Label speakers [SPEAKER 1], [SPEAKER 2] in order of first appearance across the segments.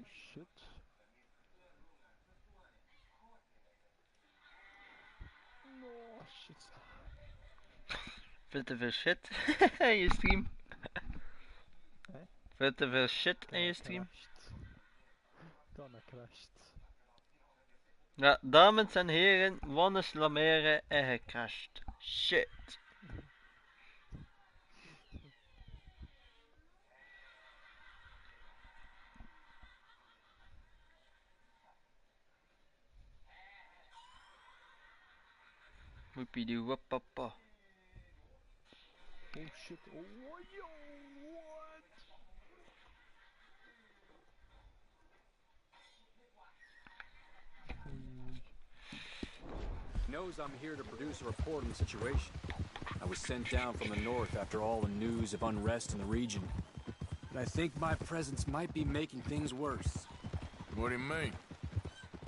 [SPEAKER 1] shit. No shit.
[SPEAKER 2] Veel te veel shit in je stream. Veel te veel shit in je stream.
[SPEAKER 1] Dan crasht.
[SPEAKER 2] Ja, dames en heren, Wannes Lamere en gecrashed. Shit. Whoopie whoop papa.
[SPEAKER 1] Oh shit. Oh yo, what?
[SPEAKER 3] He knows I'm here to produce a report on the situation. I was sent down from the north after all the news of unrest in the region. But I think my presence might be making things worse.
[SPEAKER 4] What do you mean?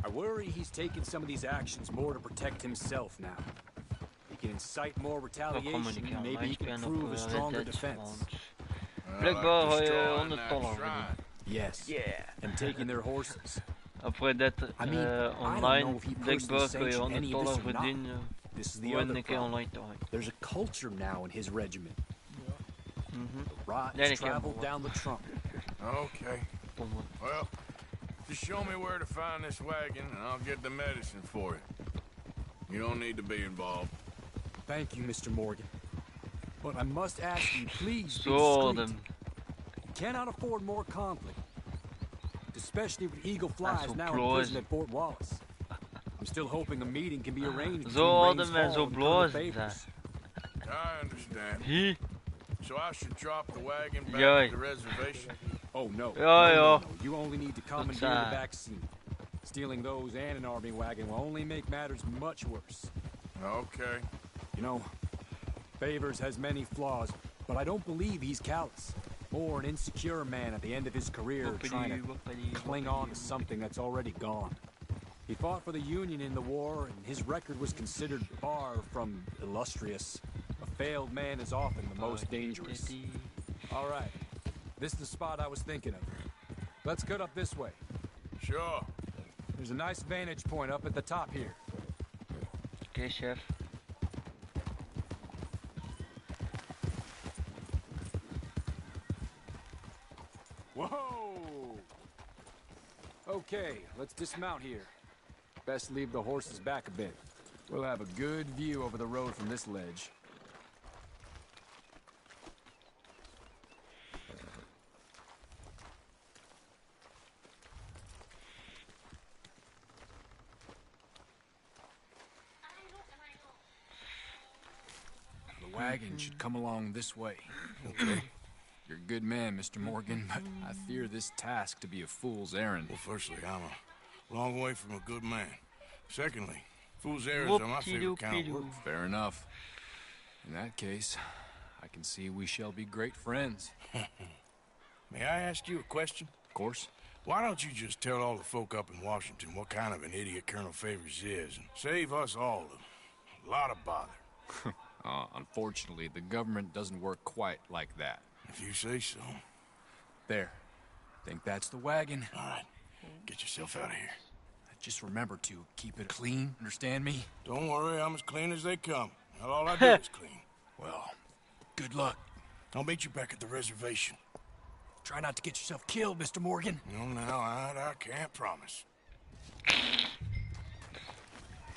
[SPEAKER 3] I worry he's taking some of these actions more to protect himself now. He can incite more retaliation, and maybe he can prove a stronger defense.
[SPEAKER 2] Blijkbaar ga je $100 verdienen.
[SPEAKER 3] Yes.
[SPEAKER 2] Yeah.
[SPEAKER 3] And taking their horses.
[SPEAKER 2] Après d'être online, blijkbaar kun je $100 verdienen voor een keer online te gaan.
[SPEAKER 3] There's a culture now in his regiment.
[SPEAKER 2] The
[SPEAKER 3] rot has traveled down the trunk.
[SPEAKER 4] Okay. Well, just show me where to find this wagon and I'll get the medicine for you. You don't need to be involved.
[SPEAKER 3] Thank you, Mr. Morgan. But I must ask you, please be discreet. You cannot afford more conflict. Especially with Eagle Flies now in prison at Fort Wallace. I'm still hoping a meeting can be arranged between Rains Hall and Colonel Favors.
[SPEAKER 4] I understand. So I should drop the wagon back at the reservation?
[SPEAKER 3] Oh, no. No. You only need to commandeer the back seat. Stealing those and an army wagon will only make matters much worse.
[SPEAKER 4] Okay.
[SPEAKER 3] You know, Favors has many flaws, but I don't believe he's callous. Or an insecure man at the end of his career trying to cling on to something that's already gone. He fought for the Union in the war, and his record was considered far from illustrious. A failed man is often the most dangerous. All right. This is the spot I was thinking of. Let's cut up this way.
[SPEAKER 4] Sure.
[SPEAKER 3] There's a nice vantage point up at the top here.
[SPEAKER 2] Okay, chef.
[SPEAKER 3] Whoa! Okay, let's dismount here. Best leave the horses back a bit. We'll have a good view over the road from this ledge. The wagon should come along this way.
[SPEAKER 4] Okay.
[SPEAKER 3] You're a good man, Mr. Morgan, but I fear this task to be a fool's errand.
[SPEAKER 4] Well, firstly, I'm a long way from a good man. Secondly, fool's errands are my favorite kind of work.
[SPEAKER 3] Fair enough. In that case, I can see we shall be great friends.
[SPEAKER 4] May I ask you a question?
[SPEAKER 3] Of course.
[SPEAKER 4] Why don't you just tell all the folk up in Washington what kind of an idiot Colonel Favors is and save us all a lot of bother?
[SPEAKER 3] Unfortunately, the government doesn't work quite like that.
[SPEAKER 4] If you say so.
[SPEAKER 3] There. Think that's the wagon.
[SPEAKER 4] All right. Get yourself out of here.
[SPEAKER 3] Just remember to keep it clean, understand me?
[SPEAKER 4] Don't worry, I'm as clean as they come. Not all I do is clean.
[SPEAKER 3] Well, good luck.
[SPEAKER 4] I'll meet you back at the reservation.
[SPEAKER 3] Try not to get yourself killed, Mr. Morgan.
[SPEAKER 4] No, now, I can't promise.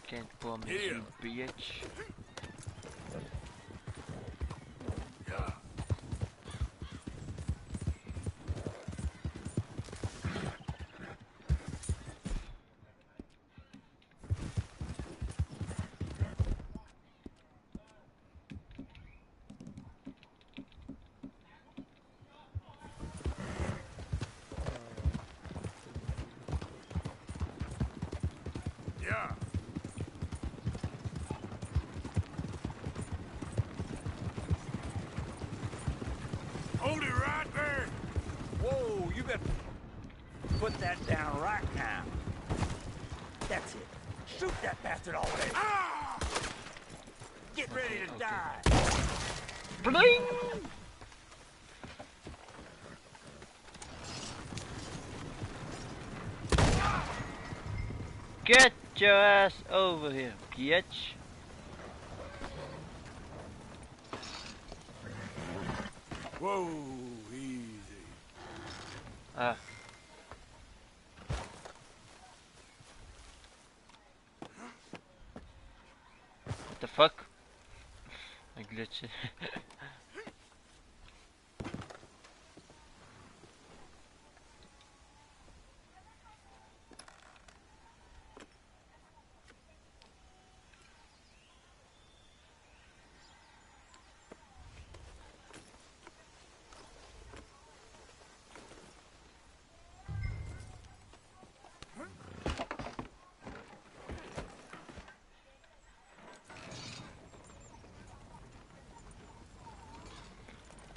[SPEAKER 2] Can't promise you, bitch.
[SPEAKER 4] Yeah. Hold it right there!
[SPEAKER 5] Whoa, you better put that down right now. That's it. Shoot that bastard already. Ah! Get ready to die.
[SPEAKER 2] Bling! Get your ass over here, bitch.
[SPEAKER 4] Whoa, easy.
[SPEAKER 2] Ah. What the fuck? I glitched.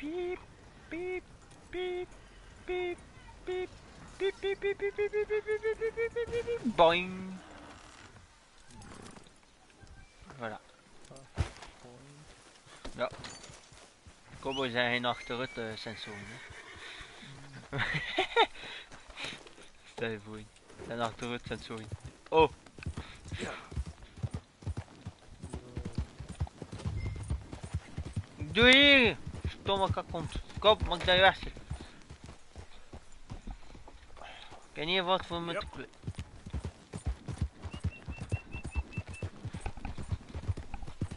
[SPEAKER 2] Beep, beep, beep, beep, beep, beep, beep, beep, beep, beep, beep, beep, beep, beep, beep, beep, beep, boing. Voilà. Ja. Cowboys zijn geen achteruit sensoren. Stel je voor. Zijn achteruit sensoren. Oh. Doe hier! Stomme kakkont. Kom, mag ik daar weg zitten? Ik weet niet wat voor me te kleur.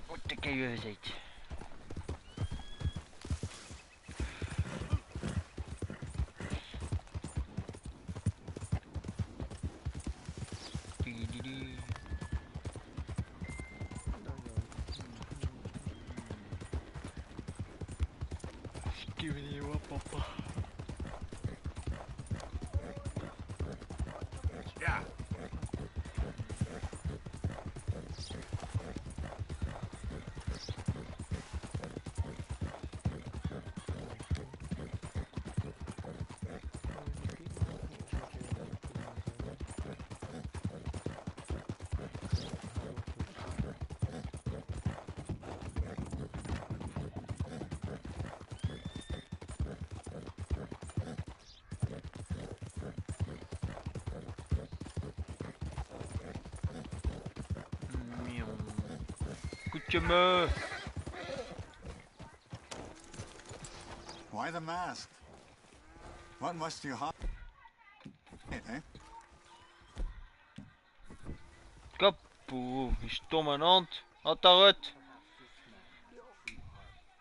[SPEAKER 2] Wat ik hier gezeten. Papa.
[SPEAKER 4] Ja.
[SPEAKER 2] Goedje me.
[SPEAKER 6] Why the mask? What must you hide, eh?
[SPEAKER 2] Kapoe, die stomme hond. Wat daaruit.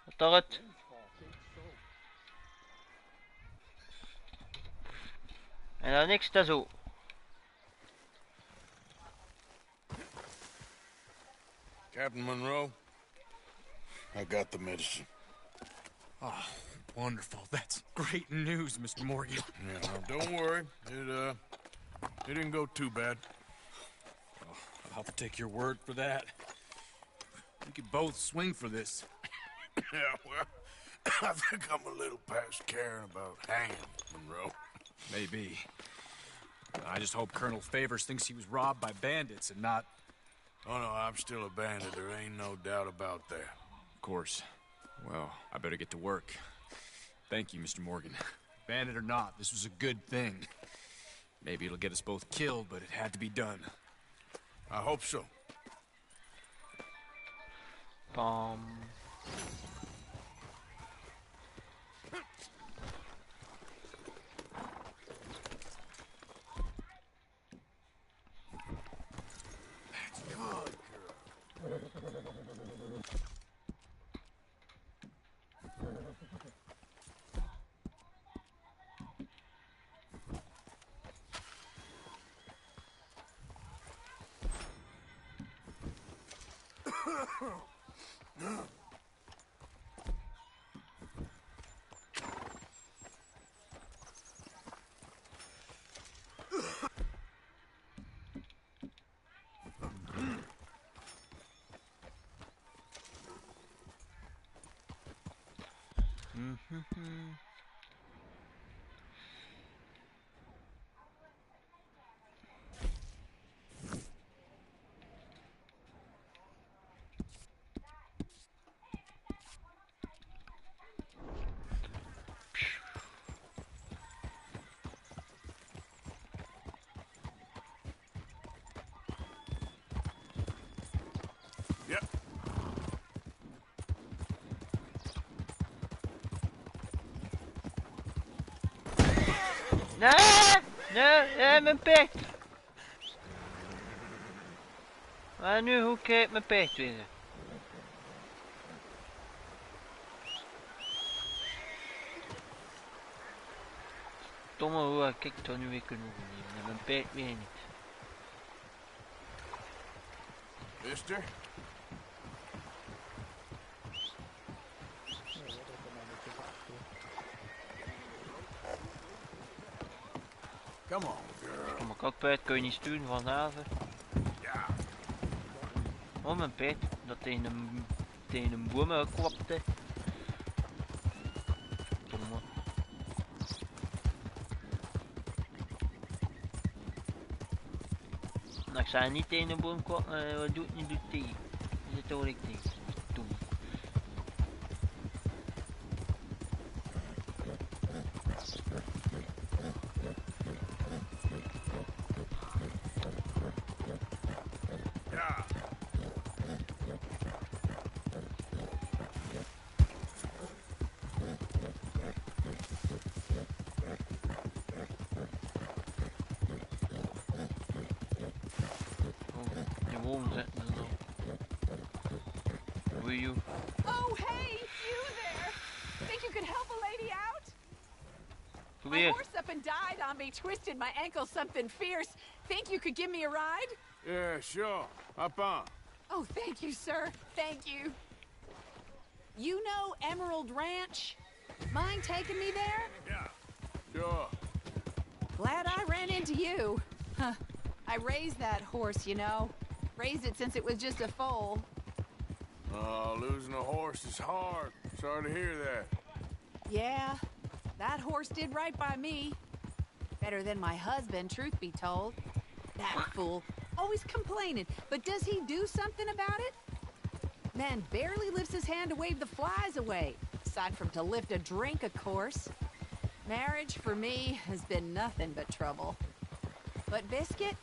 [SPEAKER 2] Wat daaruit. En dan niks te zo.
[SPEAKER 4] Captain Monroe, I got the medicine.
[SPEAKER 3] Oh, wonderful. That's great news, Mr. Morgan.
[SPEAKER 4] Yeah, well, don't worry. It didn't go too bad.
[SPEAKER 3] Oh, I'll have to take your word for that. We could both swing for this.
[SPEAKER 4] Yeah, well, I think I'm a little past caring about hanging, Monroe.
[SPEAKER 3] Maybe. I just hope Colonel Favors thinks he was robbed by bandits and not...
[SPEAKER 4] Oh, no, I'm still a bandit. There ain't no doubt about that.
[SPEAKER 3] Of course. Well, I better get to work. Thank you, Mr. Morgan. Bandit or not, this was a good thing. Maybe it'll get us both killed, but it had to be done.
[SPEAKER 4] I hope so.
[SPEAKER 2] Bam. Nee! Nee, mijn pet! Maar nu hoe krijg ik mijn pet weer? Domme hoe ik er nu weer kunnen overnemen. Mijn pet weer niet.
[SPEAKER 4] Mister? Come on, girl.
[SPEAKER 2] Mijn cockpit kun je niet sturen vanavond.
[SPEAKER 4] Ja.
[SPEAKER 2] Oh, mijn pet. Dat tegen een boom klopte. Domme. Nou, ik zei niet tegen een boom kloppen. Wat doet niet, doet die. Dat hoor ik niet. Doe.
[SPEAKER 4] Ja.
[SPEAKER 2] Je woont zetten er zo. Will you?
[SPEAKER 7] Oh, hey, you there. Think you could help a lady out?
[SPEAKER 2] Kom
[SPEAKER 7] My
[SPEAKER 2] hier.
[SPEAKER 7] horse up and died on me, twisted my ankle something fierce. Think you could give me a ride?
[SPEAKER 4] Yeah, sure. Hop on.
[SPEAKER 7] Oh, thank you, sir. Thank you. You know Emerald Ranch? Mind taking me there?
[SPEAKER 4] Yeah. Sure.
[SPEAKER 7] Glad I ran into you. Huh. I raised that horse, you know. Raised it since it was just a foal.
[SPEAKER 4] Oh, losing a horse is hard. Sorry to hear that.
[SPEAKER 7] Yeah, that horse did right by me. Better than my husband, truth be told. That fool, always complaining, but does he do something about it? Man barely lifts his hand to wave the flies away, aside from to lift a drink, of course. Marriage, for me, has been nothing but trouble. But Biscuit,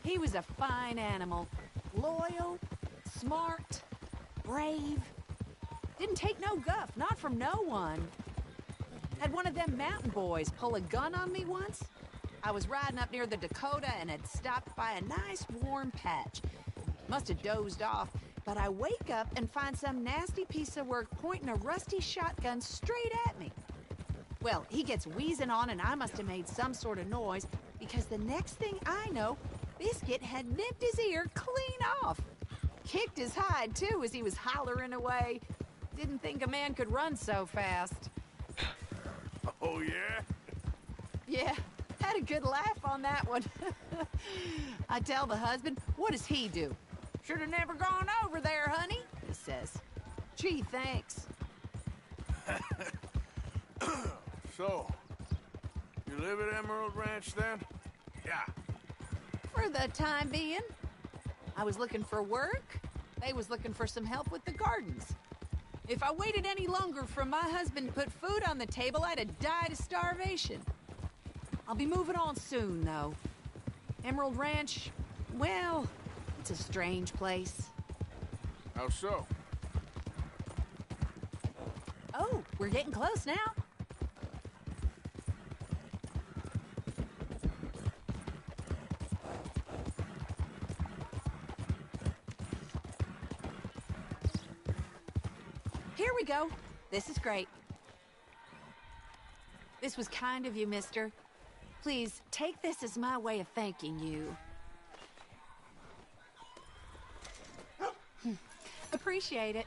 [SPEAKER 7] he was a fine animal. Loyal, smart, brave. Didn't take no guff, not from no one. Had one of them mountain boys pull a gun on me once. I was riding up near the Dakota and had stopped by a nice warm patch. Must have dozed off, but I wake up and find some nasty piece of work pointing a rusty shotgun straight at me. Well, he gets wheezing on and I must have made some sort of noise because the next thing I know, Biscuit had nipped his ear clean off. Kicked his hide, too, as he was hollering away. Didn't think a man could run so fast.
[SPEAKER 4] Oh, yeah?
[SPEAKER 7] Yeah, had a good laugh on that one. I tell the husband, what does he do? Should have never gone over there, honey, he says. Gee, thanks.
[SPEAKER 4] So, you live at Emerald Ranch then? Yeah.
[SPEAKER 7] For the time being. I was looking for work. They was looking for some help with the gardens. If I waited any longer for my husband to put food on the table, I'd have died of starvation. I'll be moving on soon, though. Emerald Ranch, well, it's a strange place.
[SPEAKER 4] How so?
[SPEAKER 7] Oh, we're getting close now. Here we go. This is great. This was kind of you, mister. Please, take this as my way of thanking you. Appreciate it.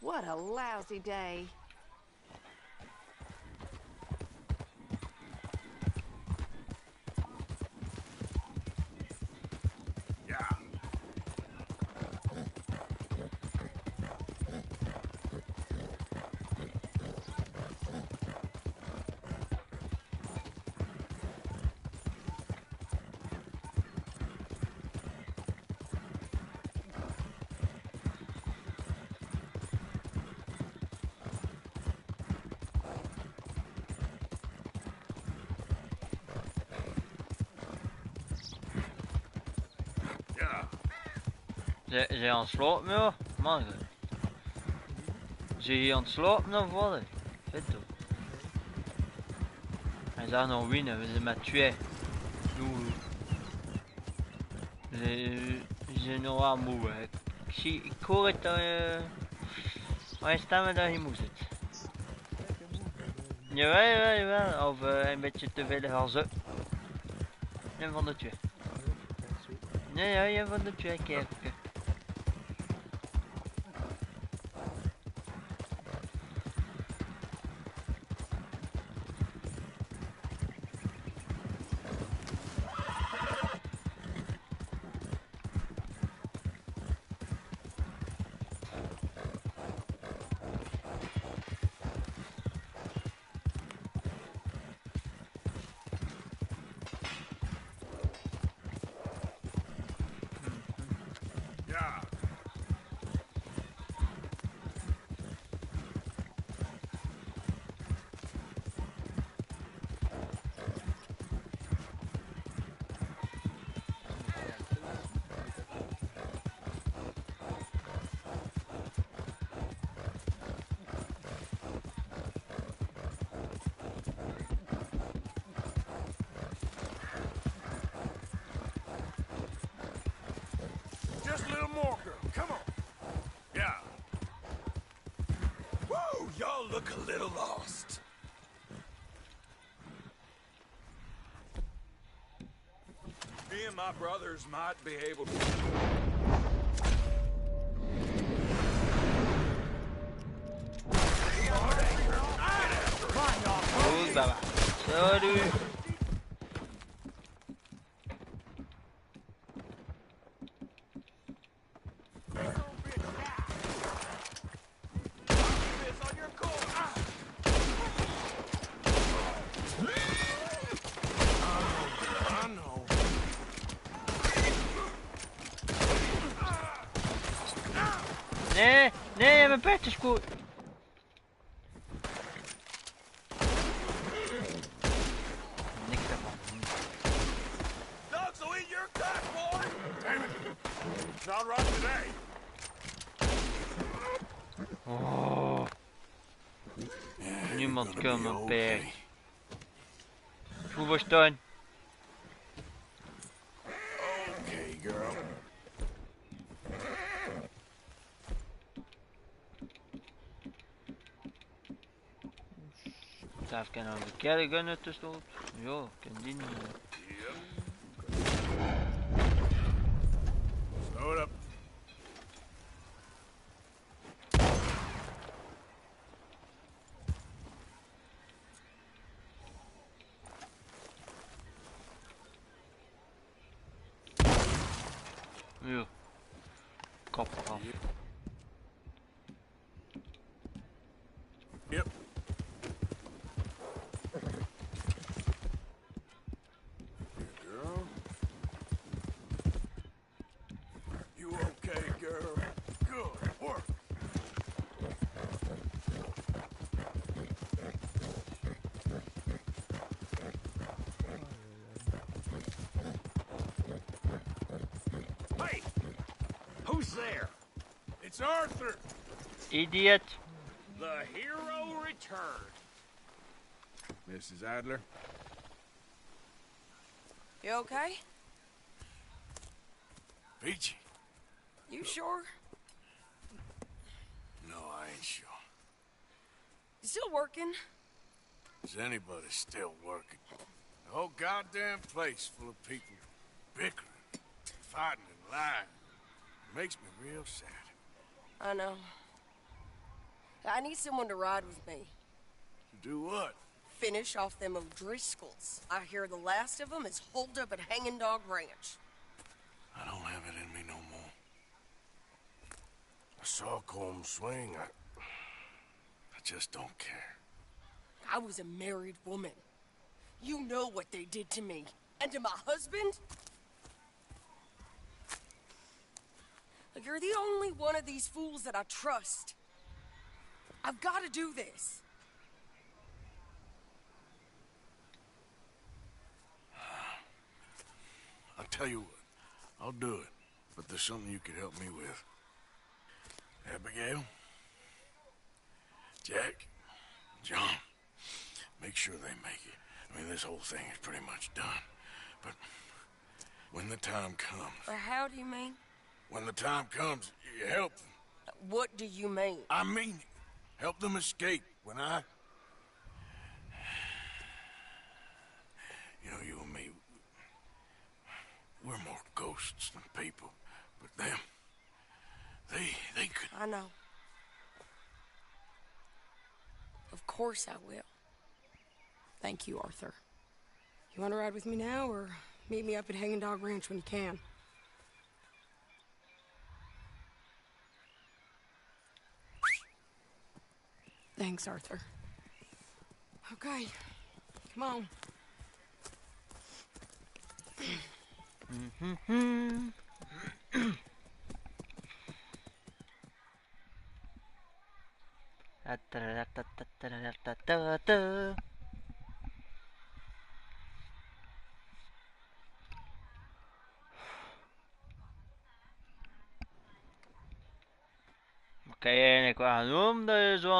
[SPEAKER 7] What a lousy day.
[SPEAKER 4] Yeah.
[SPEAKER 2] Zijn je aan het slapen, ja? Man, zijn je aan het slapen of wat? Vet toch? Hasard non win, m'a tué. Nous. Je noir moe. Ik hoor het waar staan we daar in moest het? Jawel. Of een beetje te veel halzen. Een van de twee. Nee, een van de twee keer.
[SPEAKER 4] Just a little more, girl. Come on. Yeah. Whoa, y'all look a little lost. Me and my brothers might be able to...
[SPEAKER 2] Goed, baba. Zo doe je. Nee, mijn pet is goed. Niks daarvan.
[SPEAKER 4] Dogs will eat your cut, boy! Damn it! Not right today.
[SPEAKER 2] Oh. Niemand kan mijn pet. Hoe was het?
[SPEAKER 4] Okay, girl.
[SPEAKER 2] Even kijken of de kerk gunnen tussendoor. Ja, ik kan die niet.
[SPEAKER 4] Slow it up.
[SPEAKER 2] Ja. Kop eraf.
[SPEAKER 4] Yep. Girl. You okay, girl? Good work. Hey! Who's there? It's Arthur!
[SPEAKER 2] Idiot.
[SPEAKER 4] The hero returned. Mrs. Adler?
[SPEAKER 8] You okay?
[SPEAKER 4] Peachy?
[SPEAKER 8] You sure?
[SPEAKER 4] No, I ain't sure.
[SPEAKER 8] You still working?
[SPEAKER 4] Is anybody still working? The whole goddamn place full of people bickering, fighting, and lying. It makes me real sad.
[SPEAKER 8] I know. I need someone to ride with me.
[SPEAKER 4] Do what?
[SPEAKER 8] Finish off them O'Driscolls. I hear the last of them is holed up at Hanging Dog Ranch.
[SPEAKER 4] I don't have it in me no more. I saw Colm swing. I just don't care.
[SPEAKER 8] I was a married woman. You know what they did to me. And to my husband? Like, you're the only one of these fools that I trust. I've got to do this.
[SPEAKER 4] I'll tell you what. I'll do it. But there's something you could help me with. Abigail? Jack? John? Make sure they make it. I mean, this whole thing is pretty much done. But when the time comes...
[SPEAKER 8] How do you mean?
[SPEAKER 4] When the time comes, you help them.
[SPEAKER 8] What do you mean?
[SPEAKER 4] I mean it. Help them escape. When I... You know, you and me, we're more ghosts than people. But them, they could...
[SPEAKER 8] I know. Of course I will. Thank you, Arthur. You want to ride with me now, or meet me up at Hanging Dog Ranch when you can? Thanks, Arthur. Okay, come on.
[SPEAKER 2] Kan je eigenlijk wel gaan noemen dat je zo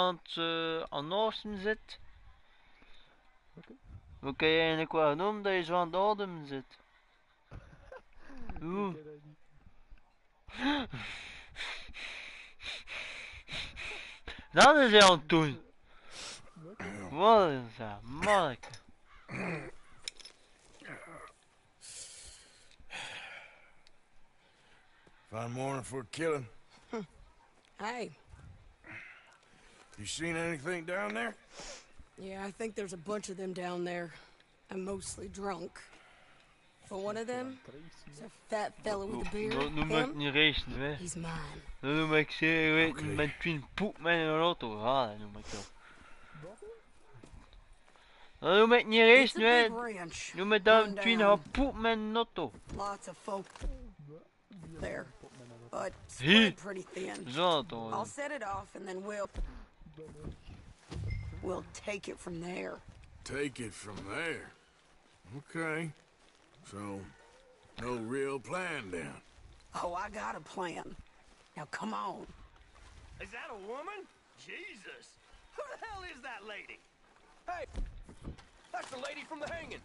[SPEAKER 2] aan het oosten zit? Hoe kan je eigenlijk wel noemen dat je zo aan het ademen zit? Oeh. Dat is hij aan het doen. Wat is dat, manneke?
[SPEAKER 4] Fine morning for a killing.
[SPEAKER 8] Hey.
[SPEAKER 4] You seen anything down there?
[SPEAKER 8] Yeah, I think there's a bunch of them down there. I'm mostly drunk. But one of them is a fat fella with a beard.
[SPEAKER 2] Dat noem ik niet racen, hè.
[SPEAKER 8] He's mine.
[SPEAKER 2] Dat noem ik zeker weten met twin poep met een auto. Ja, dat noem ik dat. Dat noem ik niet racen, hè. Noem ik dat twin poep met een auto.
[SPEAKER 8] Lots of folk there. But spread pretty thin.
[SPEAKER 2] Zo toch.
[SPEAKER 8] I'll set it off and then we'll take it from there.
[SPEAKER 4] Take it from there. Okay. So, no real plan then.
[SPEAKER 8] Oh, I got a plan. Now come on.
[SPEAKER 5] Is that a woman? Jesus. Who the hell is that lady? Hey, that's the lady from the hanging.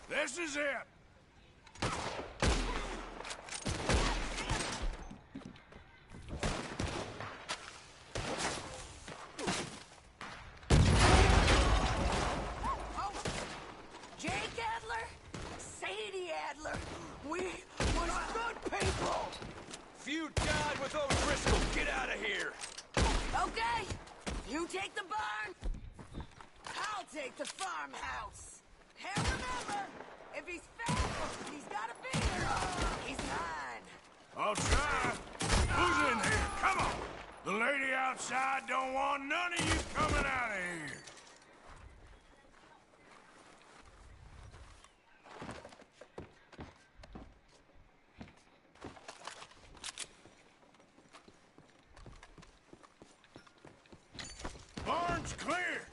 [SPEAKER 4] This is it!
[SPEAKER 8] Oh, Jake Adler, Sadie Adler, we was good people.
[SPEAKER 5] Feud died with O'Driscoll. Get out of here.
[SPEAKER 8] Okay, you take the barn, I'll take the farmhouse. And remember, if he's fat, he's got a beard. He's mine.
[SPEAKER 4] I'll try. Who's in here? Come on. The lady outside don't want none of you coming out of here. Barn's clear.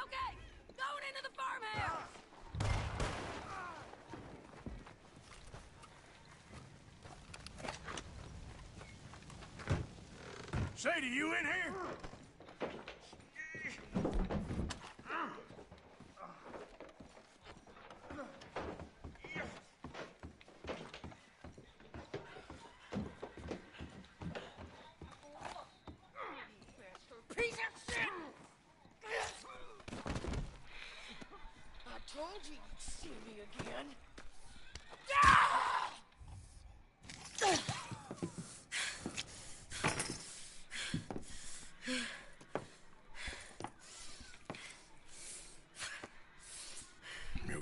[SPEAKER 8] Okay, going into the farmhouse.
[SPEAKER 4] Sadie, you in here?
[SPEAKER 8] Piece of shit! I told you you'd see me again.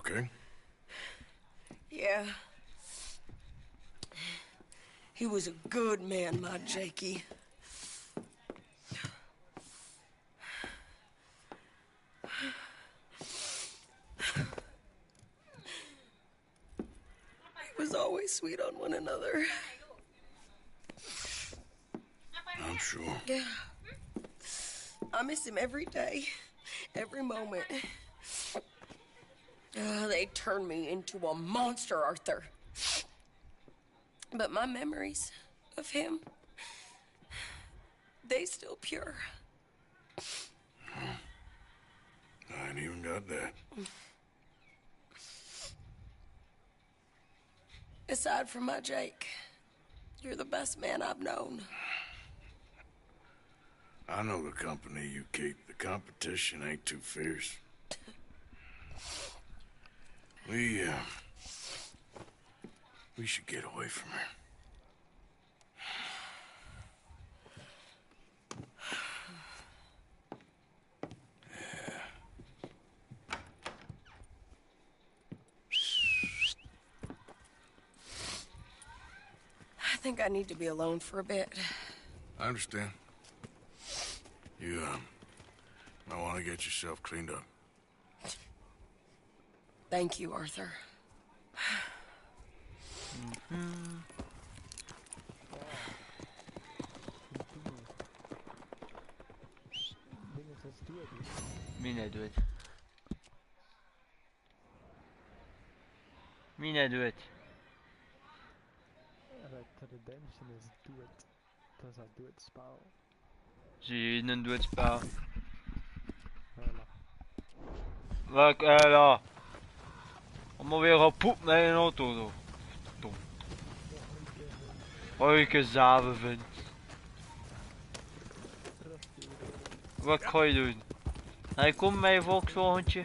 [SPEAKER 4] okay?
[SPEAKER 8] Yeah. He was a good man, my Jakey. He was always sweet on one another.
[SPEAKER 4] I'm sure.
[SPEAKER 8] Yeah. I miss him every day, every moment. They turned me into a monster, Arthur. But my memories of him, they still pure.
[SPEAKER 4] I ain't even got that.
[SPEAKER 8] Aside from my Jake, you're the best man I've known.
[SPEAKER 4] I know the company you keep. The competition ain't too fierce. We should get away from her.
[SPEAKER 8] I think I need to be alone for a bit.
[SPEAKER 4] I understand. You, might want to get yourself cleaned up.
[SPEAKER 8] Thank you, Arthur.
[SPEAKER 2] Mina doet. Mina doet.
[SPEAKER 1] Redemption is do it. Dat is dat do it spel.
[SPEAKER 2] Zie je een doet spel?
[SPEAKER 1] Voilà.
[SPEAKER 2] Welk là? Allemaal weer op poep naar een auto zo. Dom. Wat ik een zaven vind. Wat ga je doen? Hij komt met je volkswagentje.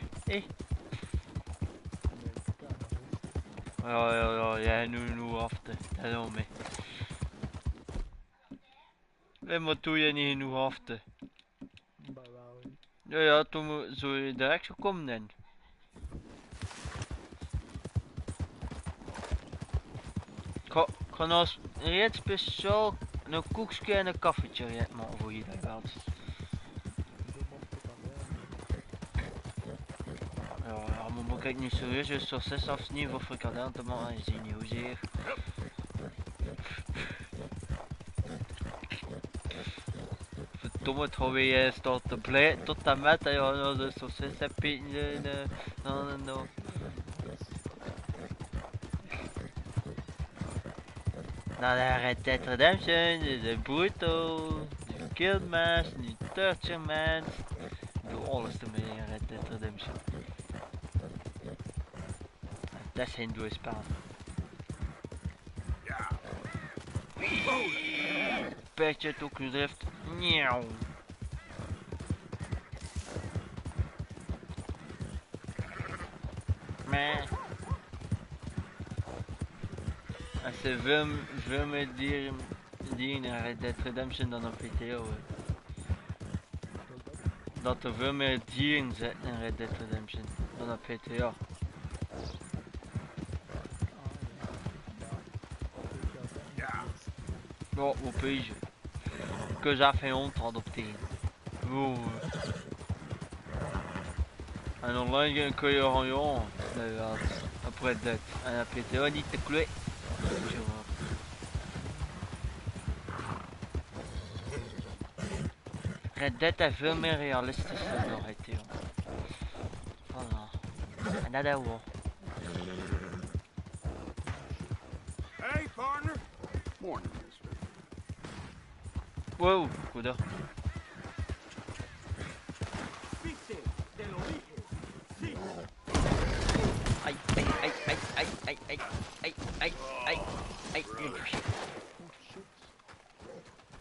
[SPEAKER 2] Ja, jij nu afte. Dat is al mee. Nee, maar doe je niet genoeg afte. Ja, toen zou je direct gekomen zijn. Ik ga nou reeds speciaal een koekje en een koffietje maken voor jullie gehad. Ja, maar moet ik niet serieus een sauces afsnijden voor frikandel te maken, je ziet niet hoezeer. Verdomme, het gaat weer staat te blij tot en met dat je nou de sauces hebt eten. Nou, de Red Dead Redemption, de Bruto, de Killmas, de Torture Man. Ik doe alles ermee in Red Dead Redemption. Dat is geen doorspel.
[SPEAKER 4] Ja.
[SPEAKER 2] Petje het ook gedrift. Nieuw. Maar als er veel meer dieren in Red Dead Redemption dan op PTO. Dat er veel meer dieren zitten in Red Dead Redemption dan op PTO. Ja, wat pees. Que já fait honte adopteren. Wow. En online kun je gewoon jongen. Inderdaad. Après dat. En dan heb je het niet te klooi. Red Dead is veel meer realistisch dan GTA. Voilà. En dat is wel.
[SPEAKER 4] Hey, partner. Morning, mister.
[SPEAKER 2] Wow, goed hè.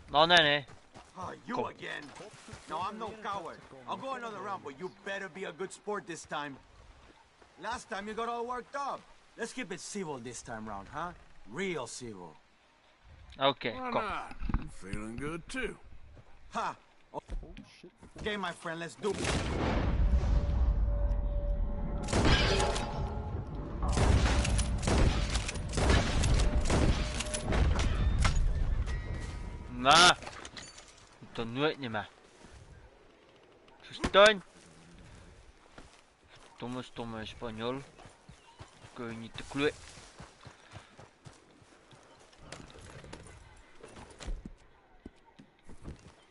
[SPEAKER 2] No, nee.
[SPEAKER 5] Oh, you again? No, I'm no coward. I'll go another round, but you better be a good sport this time. Last time you got all worked up. Let's keep it civil this time round, huh? Real civil.
[SPEAKER 2] Okay,
[SPEAKER 4] Why
[SPEAKER 2] kom.
[SPEAKER 4] not? I'm feeling good too.
[SPEAKER 5] Ha! Oh, shit. Okay, my friend, let's do it.
[SPEAKER 2] Nou, dat nooit niet meer. Steun! Stomme Spanjool. Kun je niet te kloeien.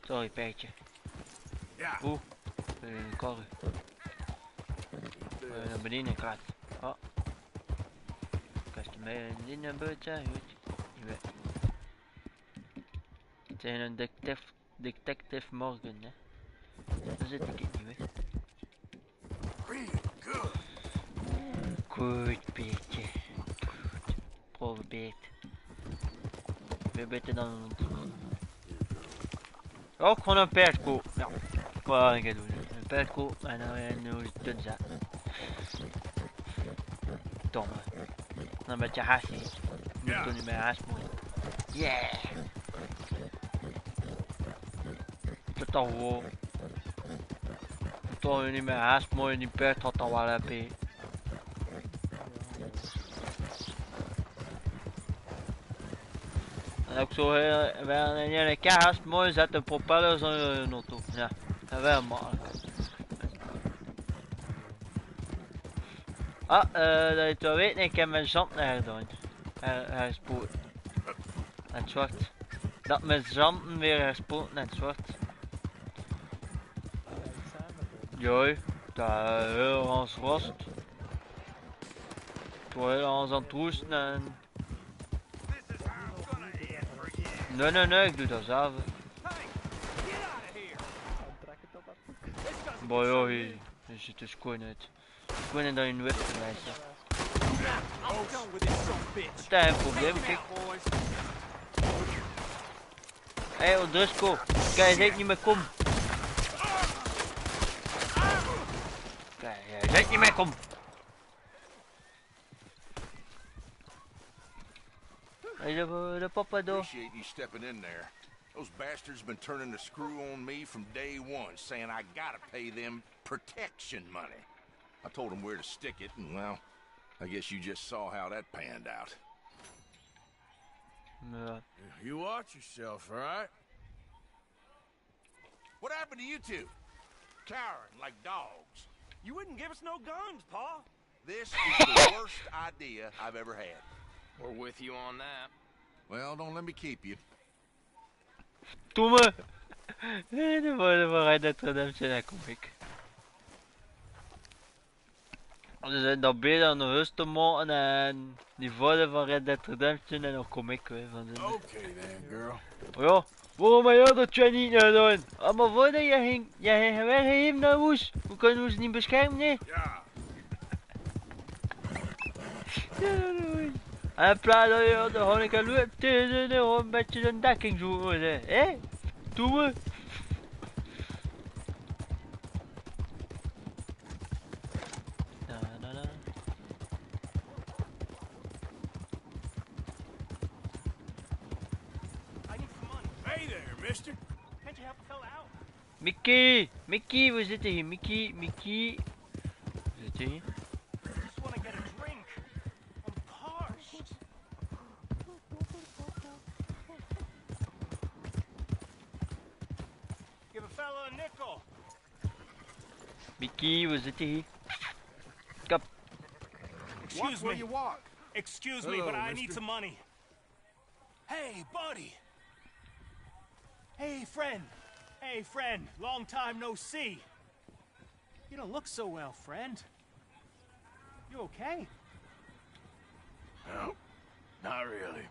[SPEAKER 2] Sorry, Peetje.
[SPEAKER 4] Ja.
[SPEAKER 2] Oeh, een karre. Naar beneden gaat. Oh. Kast je mee in een buurt, goed. Je weet. Het zijn een detective Morgan, hè. Daar zit ik niet mee. Goed, Peetje. Goed. Probeer het. Weer beter dan een... Ook gewoon een paardkoop. Ja. Wat ik ga doen. Een paardkoop en dan nu is het dun zetten. Domme. Dan een beetje haast niet. Nu doe je meer haast mooi. Yeah! Dat toch gewoon. Toch niet meer haast mooi. Die paard had al wel heb. En ook zo wel een kaas mooi zet de propellers aan je auto. Ja, dat wel makkelijk. Ah, dat je het wel weet, ik heb mijn zand naar gedaan. Herspoeld. Het zwart. Dat mijn zanden weer herspoeld naar het zwart. Ja, dat heel anders rost. Het wordt heel anders aan het roesten en... Nee, ik doe dat zelf. Boy, joh, je ziet er schoon uit. Schoon dat je een wip lijst. Dat is een probleem, kijk. Hé, Odrisco, kijk, jij zit niet meer kom. Kijk, jij zit niet meer kom. De papa door.
[SPEAKER 9] Appreciate you stepping in there. Those bastards been turning the screw on me from day one, saying I gotta pay them protection money. I told them where to stick it, and well, I guess you just saw how that panned out.
[SPEAKER 2] Yeah.
[SPEAKER 4] You watch yourself, all right?
[SPEAKER 9] What happened to you two? Cowering like dogs.
[SPEAKER 5] You wouldn't give us no guns, Pa.
[SPEAKER 9] This is the worst idea I've ever had.
[SPEAKER 5] We're with you on that.
[SPEAKER 9] Well, don't let me keep you.
[SPEAKER 2] Domme! De woorden van Red Dead Redemption, daar kom ik. Ze zijn daar beter aan de rust te maken en die woorden van Red Dead Redemption en dan kom ik weer van zin.
[SPEAKER 4] Okay then, girl.
[SPEAKER 2] Ja, waarom heb je dat jij niet gedaan? Maar voordat je ging weggeven naar Woes, hoe kunnen we ze niet beschermen, nee?
[SPEAKER 4] Ja.
[SPEAKER 2] En in plaats dat je de honica loopt, een beetje een dekking zoeken, hè? Doe we?
[SPEAKER 5] I need some money.
[SPEAKER 4] Hey there, mister.
[SPEAKER 5] Can't you help a fella out?
[SPEAKER 2] Mickey, we zitten hier, Mickey. We zitten hier.
[SPEAKER 5] I just want to get a drink. I'm parched. Give a fella a nickel.
[SPEAKER 2] Mickey, we zitten hier. Kap.
[SPEAKER 5] Excuse me.
[SPEAKER 4] You walk?
[SPEAKER 5] Excuse me,
[SPEAKER 4] Hello,
[SPEAKER 5] but I
[SPEAKER 4] mister.
[SPEAKER 5] need some money. Hey, buddy. Hey, friend. Hey, friend. Long time no see. You don't look so well, friend. You okay?
[SPEAKER 4] No, not really.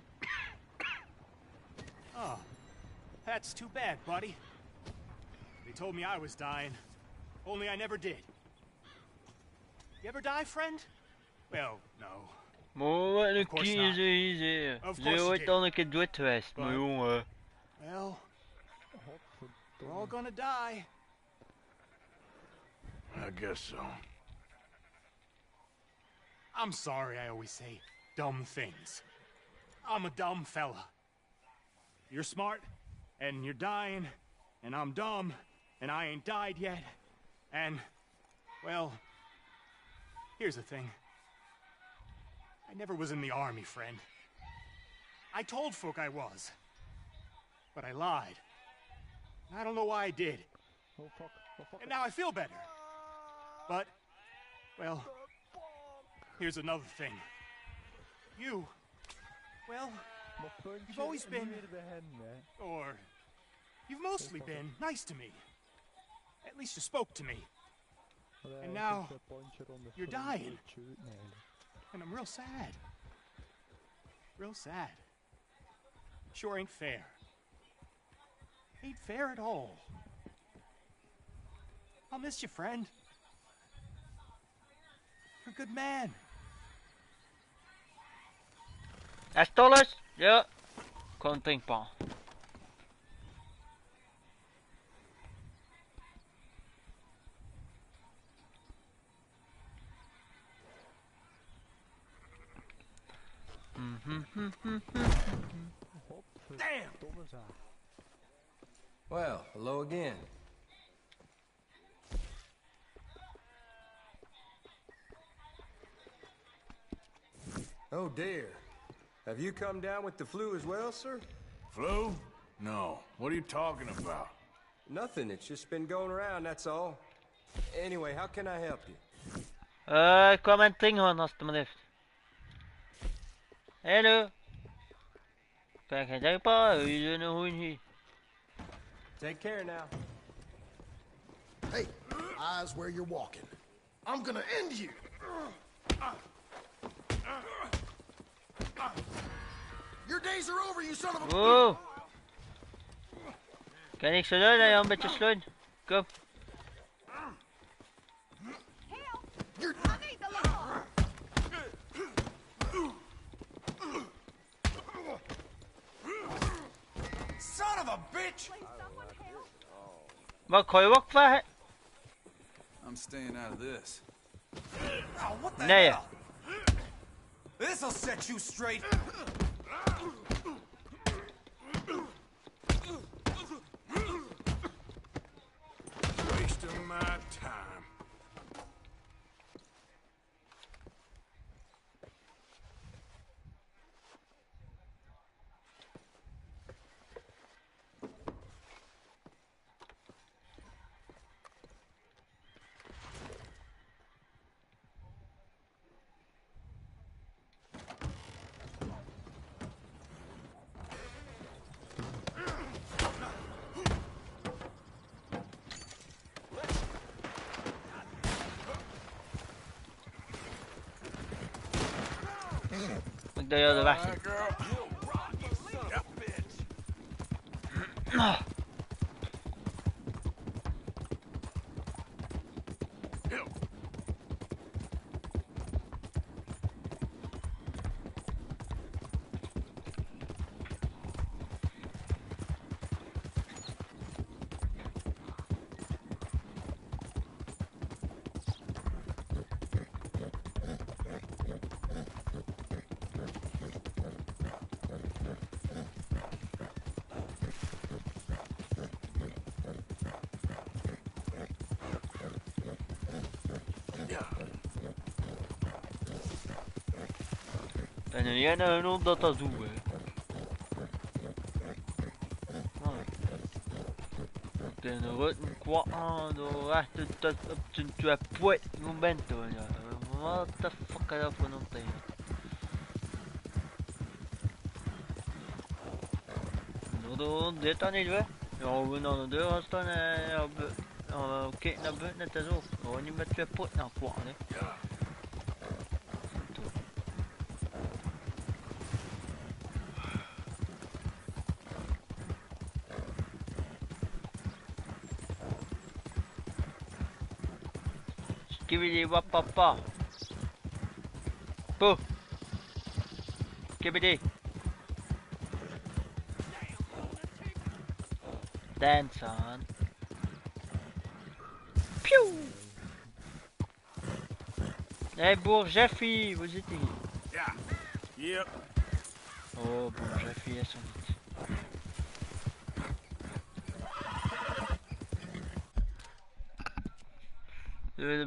[SPEAKER 5] Oh, that's too bad, buddy. They told me I was dying, only I never did. You ever die, friend? Well, no.
[SPEAKER 2] Maar wat een
[SPEAKER 5] course
[SPEAKER 2] kiezer
[SPEAKER 5] not.
[SPEAKER 2] hier,
[SPEAKER 5] Of
[SPEAKER 2] ze
[SPEAKER 5] course you
[SPEAKER 2] ooit
[SPEAKER 5] did.
[SPEAKER 2] al een keer dood geweest, maar
[SPEAKER 5] But-
[SPEAKER 2] jongen.
[SPEAKER 5] Well, we're all gonna die.
[SPEAKER 4] I guess so.
[SPEAKER 5] I'm sorry I always say dumb things. I'm a dumb fella. You're smart, and you're dying, and I'm dumb, and I ain't died yet. And, well, here's the thing. I never was in the army, friend. I told folk I was.
[SPEAKER 3] But I lied. I don't know why I did.
[SPEAKER 1] Oh fuck, oh fuck.
[SPEAKER 3] And now I feel better. But, well, here's another thing. You, well, you've always been, or you've mostly been nice to me. At least you spoke to me. And now, you're dying. And I'm real sad. Real sad. Sure ain't fair. Ain't fair at all. I'll miss you, friend. You're a good man.
[SPEAKER 2] As dollars? Ja. Gewoon drinkbaar.
[SPEAKER 3] Damn!
[SPEAKER 10] Well, hello again. Oh dear. Have you come down with the flu as well, sir?
[SPEAKER 4] Flu? No. What are you talking about?
[SPEAKER 10] Nothing. It's just been going around, that's all. Anyway, how can I help you?
[SPEAKER 2] Kom en dringhorn alsjeblieft. Hallo. Kijk, hij denkt pas, je bent een hoentje.
[SPEAKER 10] Take care now.
[SPEAKER 11] Hey, eyes where you're walking. I'm gonna end you. Your days are over, you son of a...
[SPEAKER 2] Wow. Kan ik zo doen, een beetje sloen. Kom.
[SPEAKER 3] Son of a bitch!
[SPEAKER 2] Wat kan je ook vragen?
[SPEAKER 12] I'm staying out of this.
[SPEAKER 3] Oh, what the
[SPEAKER 2] Nee.
[SPEAKER 3] hell? This'll set you straight.
[SPEAKER 4] Wasting my time.
[SPEAKER 2] Ik doe jou de weg. En jij nou nog dat doen hè? Den roten kwart door achter dat op zijn twee momenten ja. What the fuck is dat voor een ding? Nou, dit dan niet hè? Ja, we naar de deur gaan staan en ja, kijk naar buiten net zo. Gewoon niet met twee poten naar kwart hè? Skibidi wapapa. Pooh. Skibidi. Dance on. Pew. Hey boer Jeffy, hoe zit hij?
[SPEAKER 4] Ja. Yep.
[SPEAKER 2] Oh, boer Jeffy is er niet.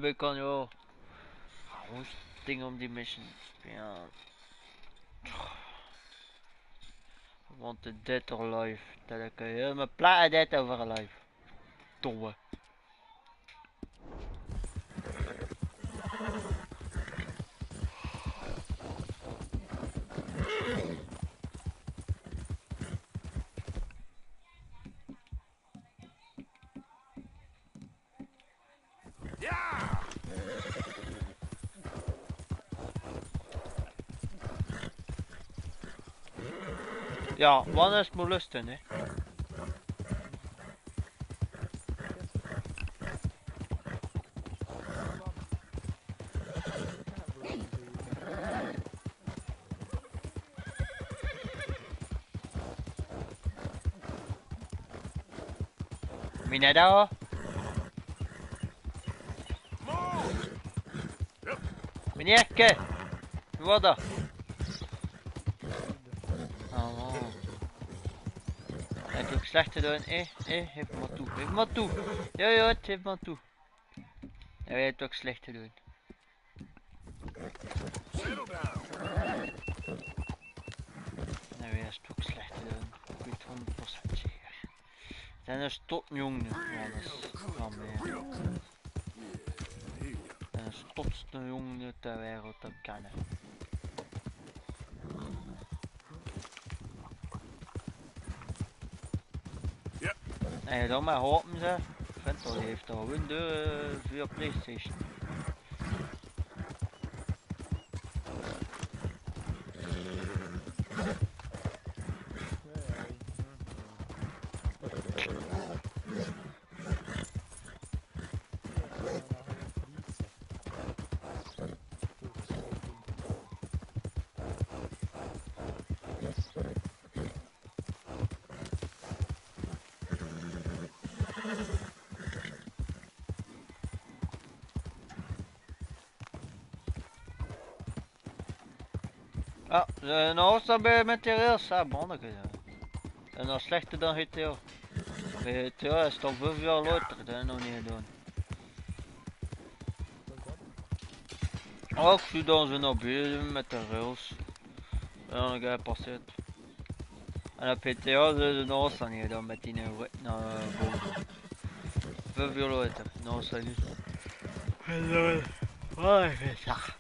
[SPEAKER 2] Dat kan joh. Hoe is het ding om die mission? Ja. Want the dead or alive? Dat kan je helemaal platen dead over alive. Domme. Ja, wanneer is mijn lusten, hè? Minado? Meneerke! Wat dan? Oh. Het ook slecht te doen, geef maar toe, geef maar toe. Ja, het geef maar toe. Ja, je hebt ook slecht te doen. Nou, je hebt ook slecht te doen. Ik weet 100% zeker. Zijn er stotjongen? Ja, dat is wel meer. Zijn er stotste jongen ter wereld dat kennen. Nee, dan maar hopen ze. Ventel heeft al een deur via PlayStation. Ja, nou is bij met die rails, manneke. En dat is slechter dan GTA. Bij GTA is het al 5 jaar later, dat is nog niet gedaan. Ook zie dan ze nog bezig met de rails. En dan ga je passeert. En op GTA zijn ze nog staan niet gedaan met die naar boven. 5 jaar later, nou is dat niet. Wat is dat?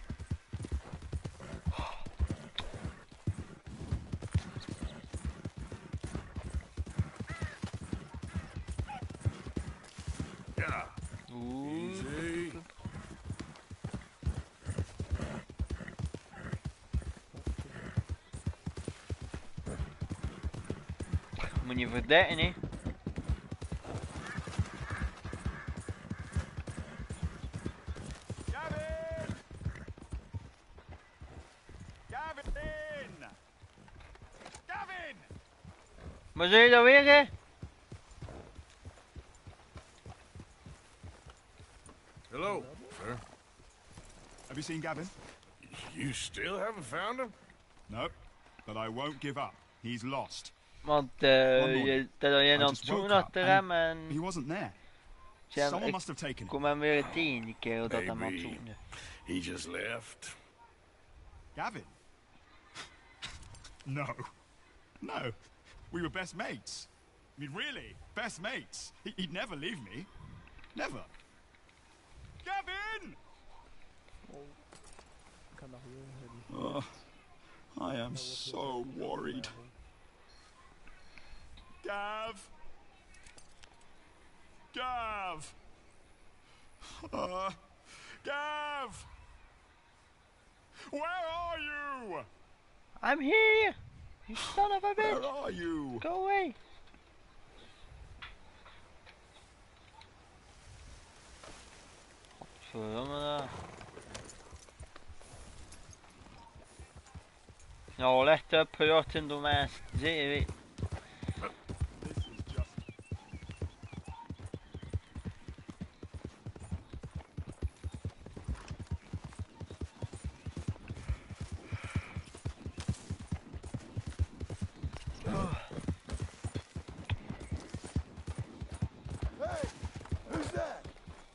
[SPEAKER 2] Moet je verdikken, hè? Maar zul je dat weer, hè?
[SPEAKER 4] Hello, sir.
[SPEAKER 13] Have you seen Gavin?
[SPEAKER 4] You still haven't found him?
[SPEAKER 13] No, but I won't give up. He's lost.
[SPEAKER 2] Want je dan zoeken achter hem en...
[SPEAKER 13] He wasn't there. Someone must have taken him.
[SPEAKER 2] Kom hem weer tegen, die kerel dat hem aan het zoeken.
[SPEAKER 4] He just left.
[SPEAKER 13] Gavin? No. No. We were best mates. I mean, really, best mates. He'd never leave me. Never. Gavin! Oh, I am so worried. Gav! Gav! Gav! Where are you?
[SPEAKER 2] I'm here! You son of a bitch!
[SPEAKER 13] Where are you?
[SPEAKER 2] Go away! Godverdomme. Nou, leg up, gejaagd in door mij. Zeker weet.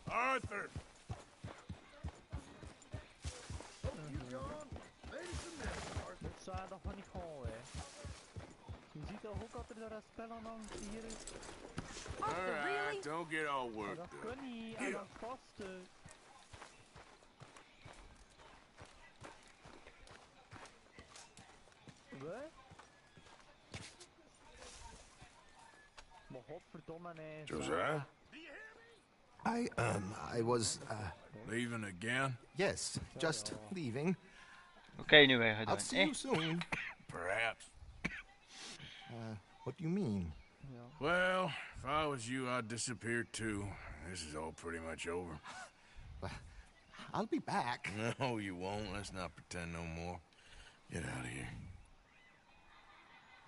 [SPEAKER 4] Arthur!
[SPEAKER 1] Dat zijn de honeycomb, hè. Je ziet hoe gaat er daar een spel aan hangen hier?
[SPEAKER 4] Alright, don't get all worked
[SPEAKER 1] Dat
[SPEAKER 4] up.
[SPEAKER 1] kan niet, en dat vast. Wat? Maar godverdomme, nee.
[SPEAKER 4] Josiah?
[SPEAKER 11] I was,
[SPEAKER 4] Leaving again?
[SPEAKER 11] yes, just leaving.
[SPEAKER 2] Oké, nu weer
[SPEAKER 11] I'll see you soon.
[SPEAKER 4] Perhaps.
[SPEAKER 11] What do you mean?
[SPEAKER 4] Well, if I was you, I'd disappear too. This is all pretty much over.
[SPEAKER 11] I'll be back.
[SPEAKER 4] No, you won't. Let's not pretend no more. Get out of here.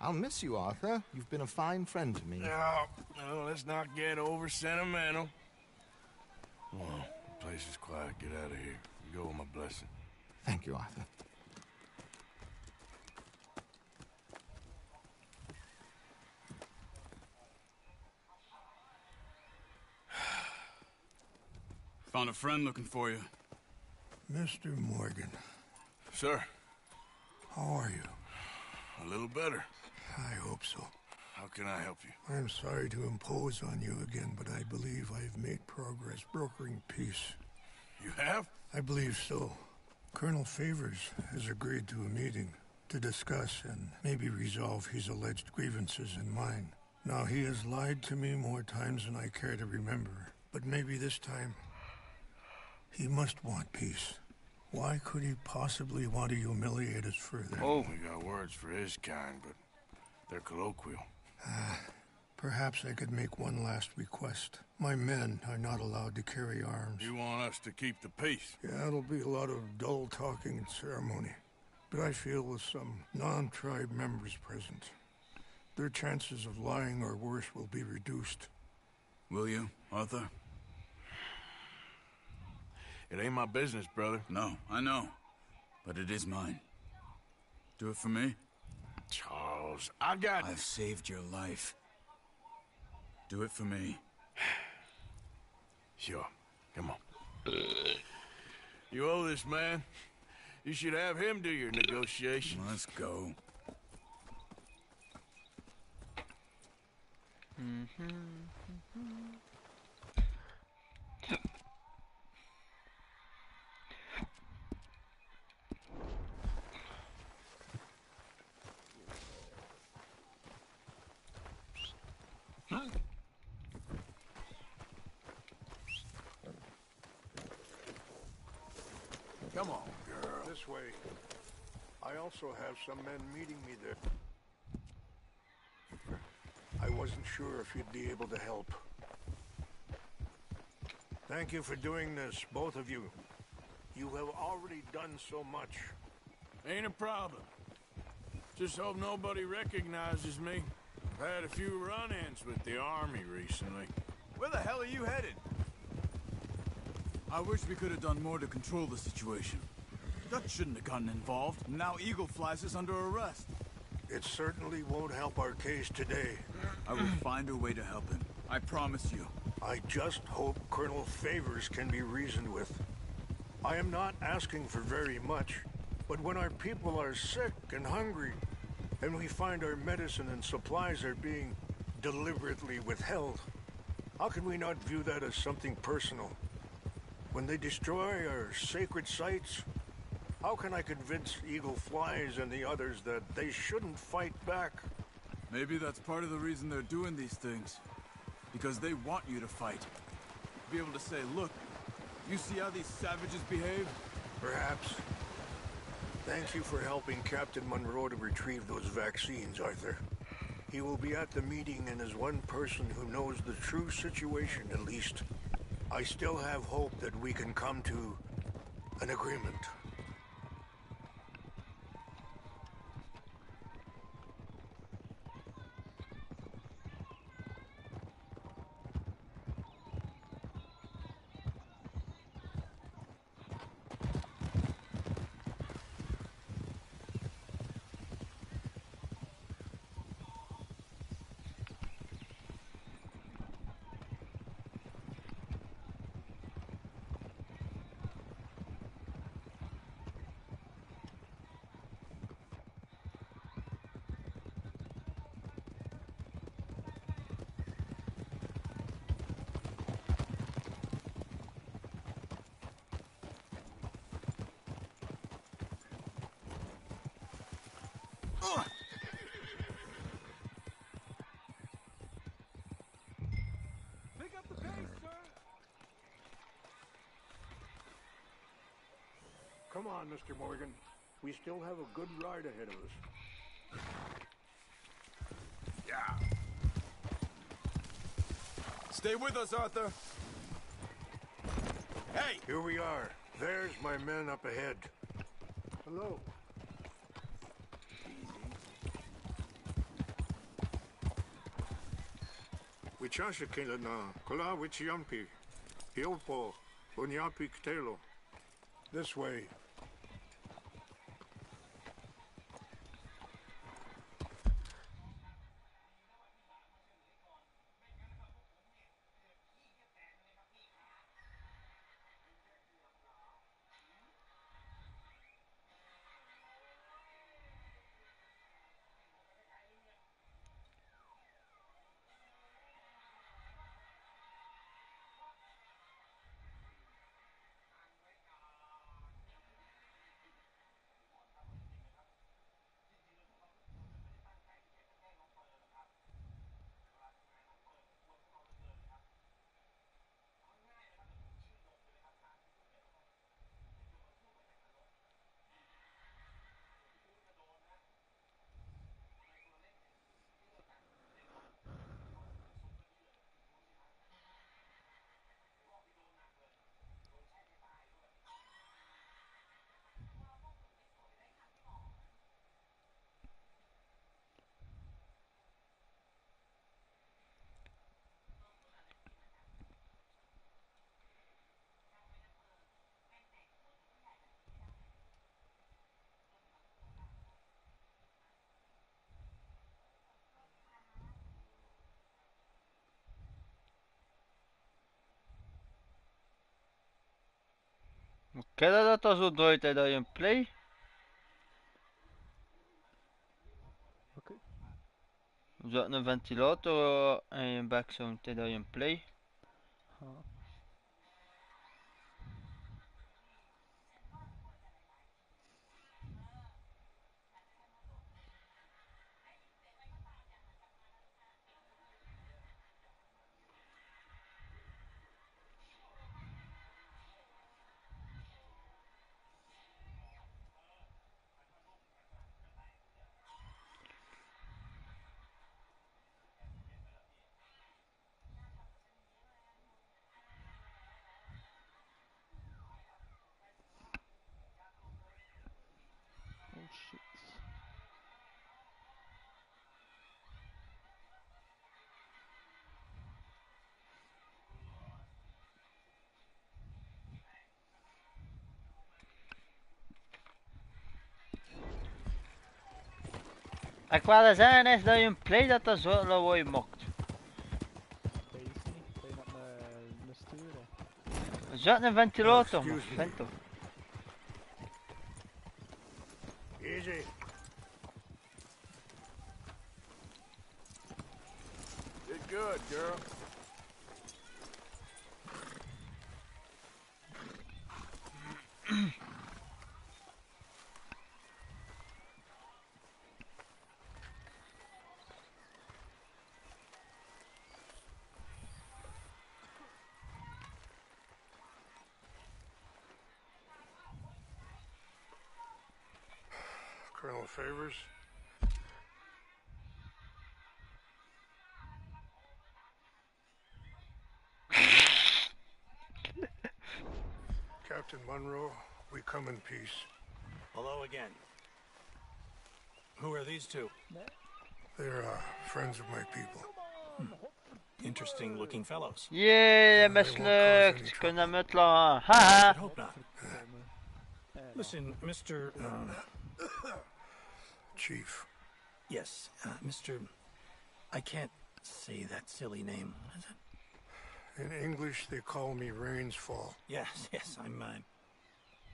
[SPEAKER 11] I'll miss you, Arthur. You've been a fine friend to me.
[SPEAKER 4] No, let's not get over sentimental. Come on, the place is quiet. Get out of here. You go with my blessing.
[SPEAKER 11] Thank you, Arthur.
[SPEAKER 12] Found a friend looking for you.
[SPEAKER 14] Mr. Morgan.
[SPEAKER 4] Sir.
[SPEAKER 14] How are you?
[SPEAKER 4] A little better.
[SPEAKER 14] I hope so.
[SPEAKER 4] How can I help you?
[SPEAKER 14] I'm sorry to impose on you again, but I believe I've made progress brokering peace.
[SPEAKER 4] You have?
[SPEAKER 14] I believe so. Colonel Favors has agreed to a meeting to discuss and maybe resolve his alleged grievances and mine. Now, he has lied to me more times than I care to remember, but maybe this time he must want peace. Why could he possibly want to humiliate us further?
[SPEAKER 4] Oh, we got words for his kind, but they're colloquial.
[SPEAKER 14] Perhaps I could make one last request. My men are not allowed to carry arms.
[SPEAKER 4] You want us to keep the peace?
[SPEAKER 14] Yeah, it'll be a lot of dull talking and ceremony. But I feel with some non-tribe members present, their chances of lying or worse will be reduced.
[SPEAKER 12] Will you, Arthur?
[SPEAKER 4] It ain't my business, brother.
[SPEAKER 12] No, I know. But it is mine. Do it for me?
[SPEAKER 4] Charles,
[SPEAKER 12] I've saved your life. Do it for me.
[SPEAKER 4] Sure. Come on. You owe this man. You should have him do your negotiation.
[SPEAKER 12] Let's go.
[SPEAKER 14] Come on, girl. This way. I also have some men meeting me there. I wasn't sure if you'd be able to help. Thank you for doing this, both of you. You have already done so much.
[SPEAKER 4] Ain't a problem. Just hope nobody recognizes me. I've had a few run-ins with the army recently.
[SPEAKER 12] Where the hell are you headed? I wish we could have done more to control the situation. Dutch shouldn't have gotten involved. Now Eagle Flies is under arrest.
[SPEAKER 14] It certainly won't help our case today.
[SPEAKER 12] I will find a way to help him. I promise you.
[SPEAKER 14] I just hope Colonel Favors can be reasoned with. I am not asking for very much, but when our people are sick and hungry, and we find our medicine and supplies are being deliberately withheld, how can we not view that as something personal? When they destroy our sacred sites, how can I convince Eagle Flies and the others that they shouldn't fight back?
[SPEAKER 12] Maybe that's part of the reason they're doing these things. Because they want you to fight. Be able to say, look, you see how these savages behave?
[SPEAKER 14] Perhaps. Thank you for helping Captain Monroe to retrieve those vaccines, Arthur. He will be at the meeting and is one person who knows the true situation, at least. I still have hope that we can come to an agreement.
[SPEAKER 10] Pick up the pace, sir.
[SPEAKER 14] Come on, Mr. Morgan. We still have a good ride ahead of us.
[SPEAKER 9] Yeah.
[SPEAKER 12] Stay with us, Arthur.
[SPEAKER 14] Hey! Here we are. There's my men up ahead. Hello. Wichashakila na kola wichiampi. Hiopo unyapi ktelo. This way.
[SPEAKER 2] Oké, dat was zo dood dat je een play.
[SPEAKER 1] Oké.
[SPEAKER 2] Zo een ventilator en je backsound dat je een play.
[SPEAKER 1] Ja. Oh shit.
[SPEAKER 2] Ik wou zeggen is dat je een play dat zo lawaai maakt.
[SPEAKER 1] Deze niet. Ben je dat me sturen?
[SPEAKER 2] Zet een ventilator, man. Vento.
[SPEAKER 14] Easy.
[SPEAKER 4] Did good, girl.
[SPEAKER 14] Colonel Favors. Captain Munro, we come in peace.
[SPEAKER 11] Hello again. Who are these two?
[SPEAKER 14] They're friends of my people.
[SPEAKER 11] Interesting looking fellows.
[SPEAKER 2] Jee, mislukt. Kunnen muttelen. Haha.
[SPEAKER 11] I hope not. Listen, Mr.
[SPEAKER 14] Chief.
[SPEAKER 11] Yes, Mr. I can't say that silly name. What is it?
[SPEAKER 14] In English, they call me Rainsfall.
[SPEAKER 11] Yes,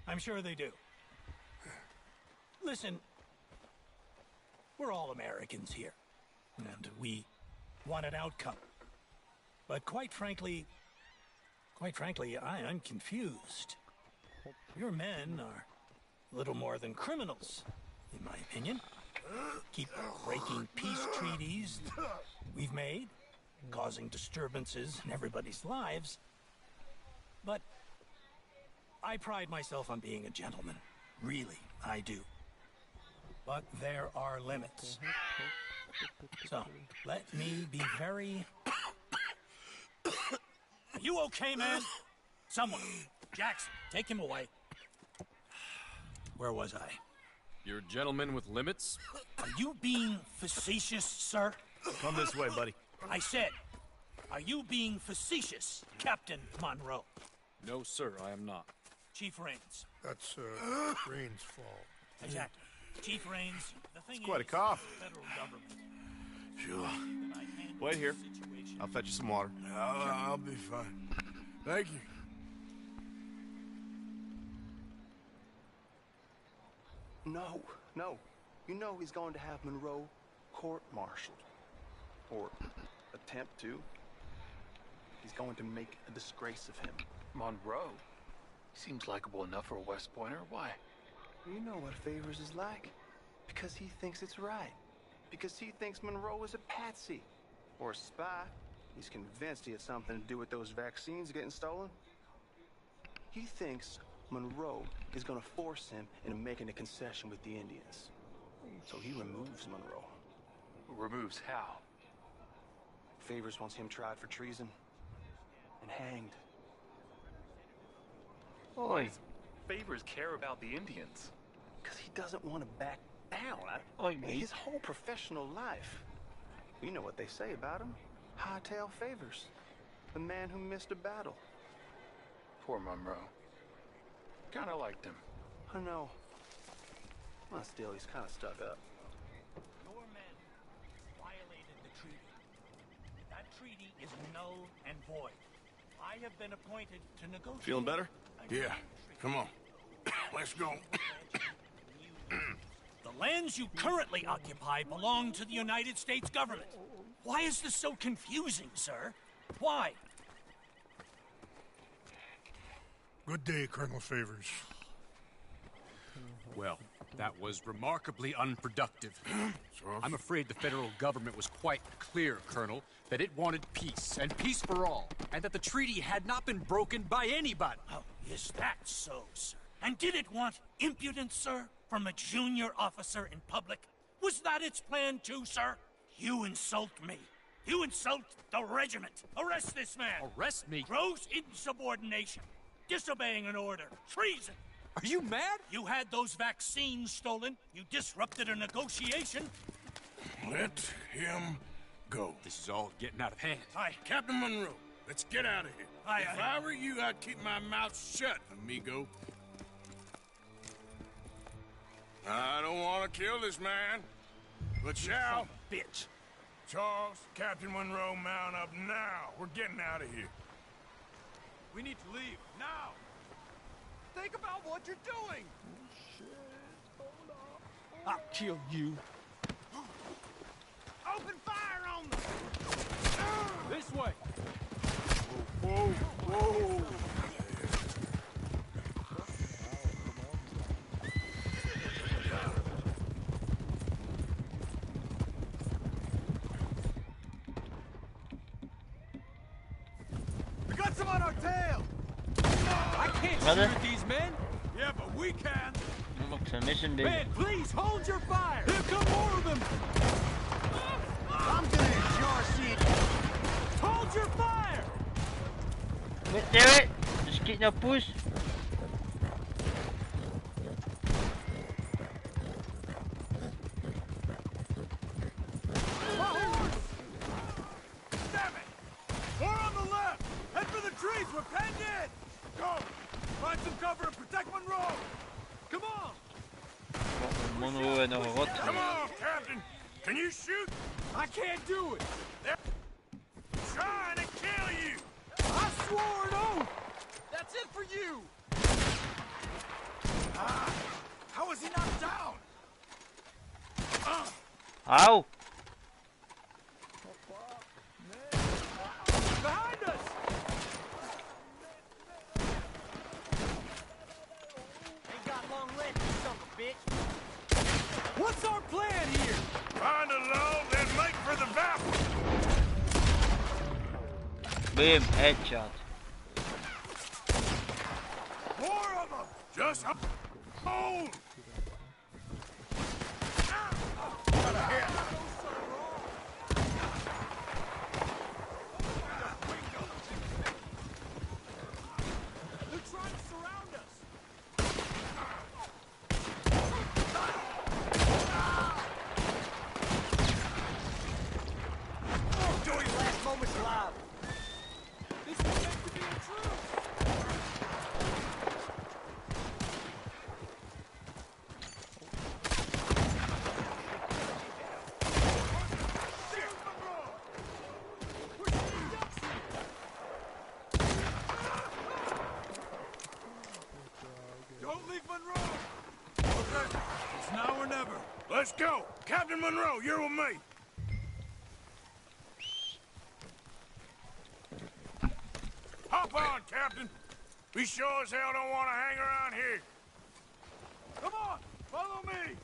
[SPEAKER 11] I'm sure they do. Listen, we're all Americans here, and we want an outcome. But quite frankly, I'm confused. Your men are little more than criminals, in my opinion. keep breaking peace treaties we've made, causing disturbances in everybody's lives. But I pride myself on being a gentleman. Really, I do. But there are limits. So, let me be very... Are you okay, man? Someone. Jackson, take him away. Where was I?
[SPEAKER 3] You're a gentleman with limits?
[SPEAKER 11] Are you being facetious, sir?
[SPEAKER 3] Come this way, buddy.
[SPEAKER 11] I said, are you being facetious, Captain Monroe?
[SPEAKER 3] No, sir, I am not.
[SPEAKER 11] Chief Raines.
[SPEAKER 14] That's, Raines' fault.
[SPEAKER 11] Exactly. Chief Raines, the thing
[SPEAKER 15] It's quite a
[SPEAKER 11] is,
[SPEAKER 15] cough.
[SPEAKER 11] the federal government.
[SPEAKER 4] Sure.
[SPEAKER 15] Wait here. I'll fetch you some water.
[SPEAKER 4] I'll be fine. Thank you.
[SPEAKER 16] No. You know he's going to have Monroe court-martialed. Or attempt to. He's going to make a disgrace of him.
[SPEAKER 17] Monroe? He seems likable enough for a West Pointer. Why?
[SPEAKER 16] You know what Favors is like. Because he thinks it's right. Because he thinks Monroe is a patsy. Or a spy. He's convinced he had something to do with those vaccines getting stolen. He thinks Monroe is going to force him into making a concession with the Indians. So he removes Monroe.
[SPEAKER 17] Removes how?
[SPEAKER 16] Favors wants him tried for treason and hanged.
[SPEAKER 17] Oi. Favors care about the Indians.
[SPEAKER 16] Because he doesn't want to back down.
[SPEAKER 17] Oi, mate.
[SPEAKER 16] His whole professional life. You know what they say about him. Hightail Favors. The man who missed a battle.
[SPEAKER 17] Poor Monroe. Kinda liked him.
[SPEAKER 16] I know. Well, still, he's kind of stuck up.
[SPEAKER 11] Your men violated the treaty. That treaty is null and void. I have been appointed to negotiate.
[SPEAKER 15] Feeling better?
[SPEAKER 4] Yeah. Come on. Let's go.
[SPEAKER 11] The lands you currently occupy belong to the United States government. Why is this so confusing, sir? Why?
[SPEAKER 14] Good day, Colonel Favors.
[SPEAKER 3] Well, that was remarkably unproductive. I'm afraid the federal government was quite clear, Colonel, that it wanted peace, and peace for all, and that the treaty had not been broken by anybody.
[SPEAKER 11] Oh, is that so, sir? And did it want impudence, sir, from a junior officer in public? Was that its plan too, sir? You insult me. You insult the regiment. Arrest this man.
[SPEAKER 3] Arrest me?
[SPEAKER 11] Gross insubordination. Disobeying an order. Treason.
[SPEAKER 3] Are you mad?
[SPEAKER 11] You had those vaccines stolen. You disrupted a negotiation.
[SPEAKER 4] Let him go.
[SPEAKER 3] This is all getting out of hand.
[SPEAKER 11] Aye.
[SPEAKER 4] Captain Monroe, let's get out of here.
[SPEAKER 11] Aye,
[SPEAKER 4] If
[SPEAKER 11] aye.
[SPEAKER 4] I were you, I'd keep my mouth shut, amigo. I don't want to kill this man, but shall.
[SPEAKER 11] Bitch.
[SPEAKER 4] Charles, Captain Monroe, mount up now. We're getting out of here.
[SPEAKER 12] We need to leave, now! Think about what you're doing!
[SPEAKER 1] I'll kill you.
[SPEAKER 12] Open fire on them!
[SPEAKER 3] This way!
[SPEAKER 4] Whoa, whoa!
[SPEAKER 12] We got some on our tail!
[SPEAKER 3] I can't
[SPEAKER 2] Brother?
[SPEAKER 3] shoot at these men!
[SPEAKER 12] Yeah, but we can!
[SPEAKER 2] C'est un mission big.
[SPEAKER 3] Man, please hold your fire! Here come more of them!
[SPEAKER 16] I'm gonna enjoy seeing
[SPEAKER 3] Hold your fire!
[SPEAKER 2] Wait, there it! Just get no push.
[SPEAKER 12] Damn it! More on the left! Head for the trees! We're penned in! Go! Find some cover and protect Monroe! Come on!
[SPEAKER 2] Monroe en een rot.
[SPEAKER 4] Come on, Captain! Can you shoot?
[SPEAKER 12] I can't do it!
[SPEAKER 4] They're trying to kill you!
[SPEAKER 12] I swore an oath! That's it for you! How is he not down?
[SPEAKER 2] Ow!
[SPEAKER 12] Behind us!
[SPEAKER 5] Ain't got long left, you son of a bitch.
[SPEAKER 12] What's our plan,
[SPEAKER 2] Boom, headshot.
[SPEAKER 4] More of them! Just hold!
[SPEAKER 5] They're trying to surround us! Doing last moments live! This is meant to be a truce!
[SPEAKER 12] Don't leave Monroe! Okay, it's now or never.
[SPEAKER 4] Let's go! Captain Monroe, you're with me! Hop on, Captain! We sure as hell don't want to hang around here.
[SPEAKER 12] Come on, follow me!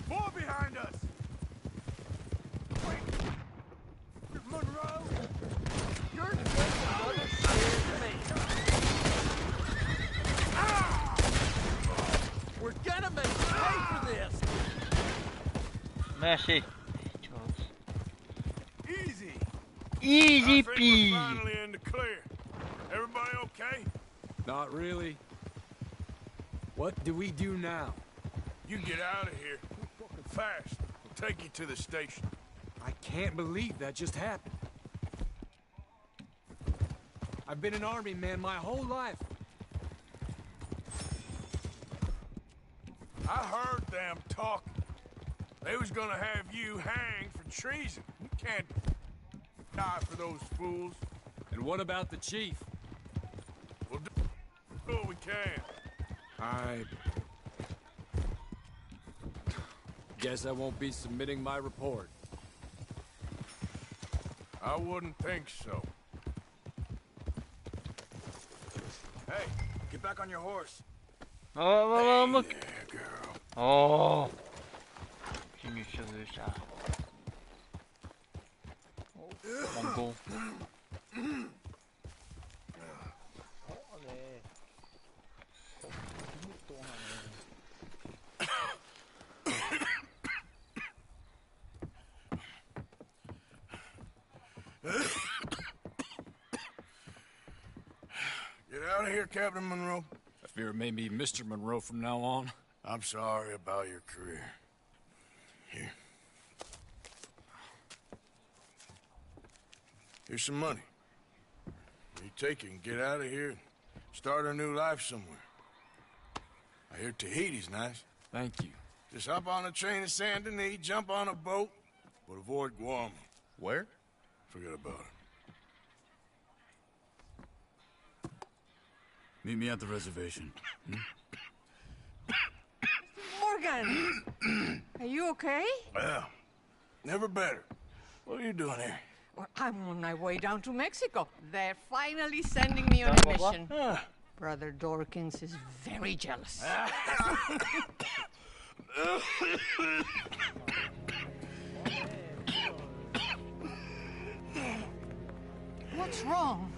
[SPEAKER 12] More behind us!
[SPEAKER 5] Monroe! You're just another scared man! We're gonna make you pay for this!
[SPEAKER 2] Merci.
[SPEAKER 4] Easy!
[SPEAKER 2] Easy
[SPEAKER 4] I think we're
[SPEAKER 2] peasy.
[SPEAKER 4] finally in the clear. Everybody okay?
[SPEAKER 3] Not really. What do we do now?
[SPEAKER 4] You get out of here. Fast. We'll take you to the station.
[SPEAKER 3] I can't believe that just happened. I've been an army man my whole life.
[SPEAKER 4] I heard them talking. They was gonna have you hanged for treason. You can't die for those fools.
[SPEAKER 3] And what about the chief?
[SPEAKER 4] We'll do what we can.
[SPEAKER 3] I guess I won't be submitting my report.
[SPEAKER 4] I wouldn't think so.
[SPEAKER 12] Hey, get back on your horse.
[SPEAKER 2] Oh, look.
[SPEAKER 4] Yeah, girl.
[SPEAKER 2] Oh. J'ai mes cheveux, ça. Mon go.
[SPEAKER 4] Get out of here, Captain Monroe.
[SPEAKER 3] I fear it may be Mr. Monroe from now on.
[SPEAKER 4] I'm sorry about your career. Here. Here's some money. You take it and get out of here and start a new life somewhere. I hear Tahiti's nice.
[SPEAKER 3] Thank you.
[SPEAKER 4] Just hop on a train to Saint Denis, jump on a boat, but avoid Guam.
[SPEAKER 15] Where?
[SPEAKER 4] Forget about it.
[SPEAKER 12] Meet me at the reservation.
[SPEAKER 8] Morgan! Are you okay?
[SPEAKER 4] Well, never better. What are you doing here?
[SPEAKER 8] Well, I'm on my way down to Mexico. They're finally sending me on a mission. Brother Dorkins is very jealous. What's wrong?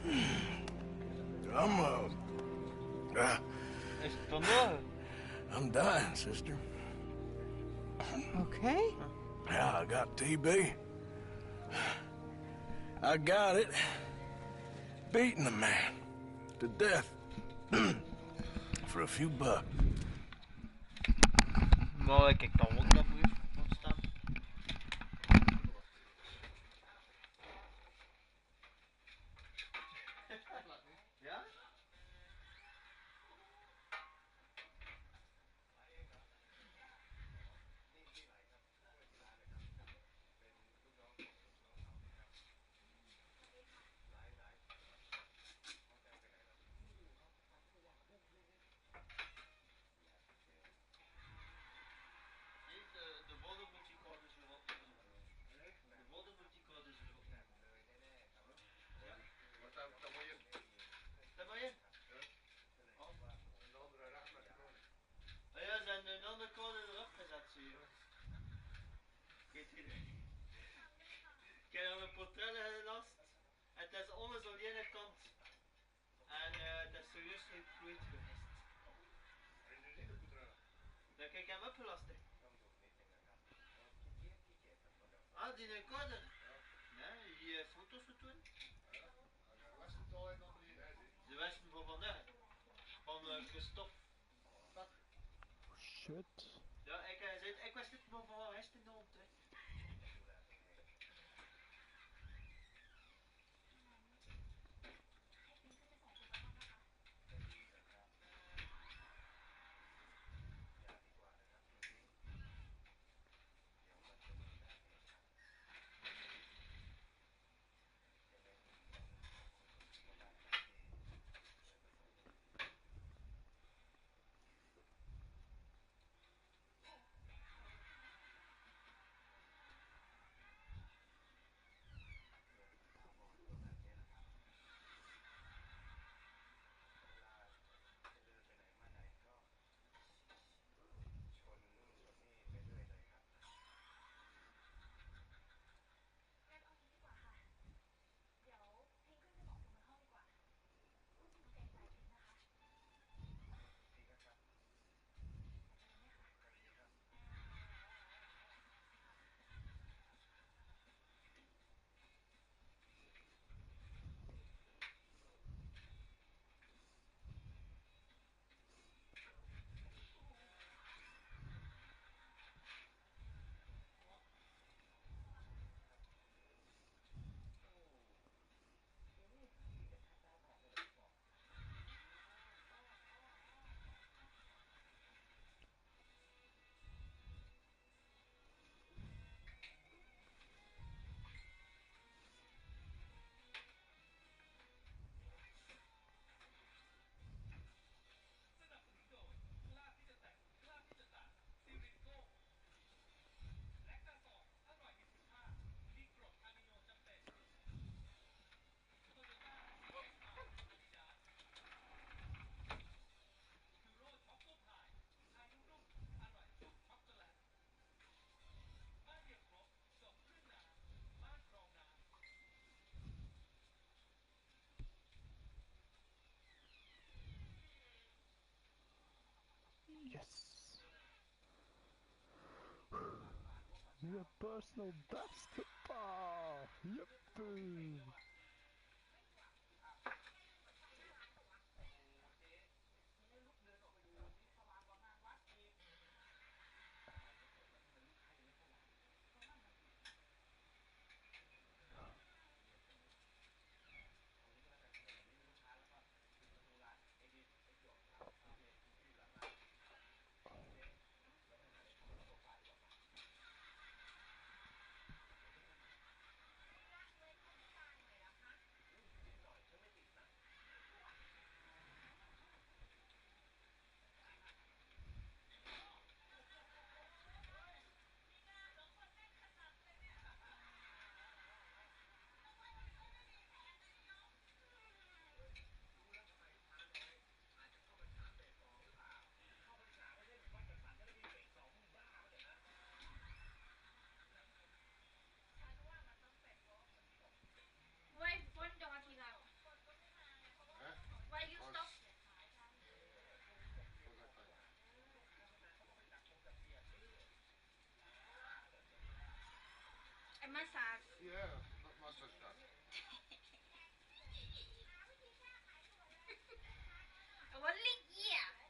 [SPEAKER 4] I'm dying, sister.
[SPEAKER 8] Okay.
[SPEAKER 4] Yeah, I got TB. I got it. Beating a man to death for a few bucks.
[SPEAKER 2] Moi, quelque part, on va plus. Ah, die recorder? Nee, die foto's moet doen. De westen van vandaag. Van Christophe.
[SPEAKER 1] Shit.
[SPEAKER 2] Ja, ik was dit maar van rest in de hand, hè.
[SPEAKER 1] Yes. Your personal best. Ah, yep.
[SPEAKER 18] Why you stop? A massage.
[SPEAKER 19] Yeah, not massage that.
[SPEAKER 18] What lick yeah?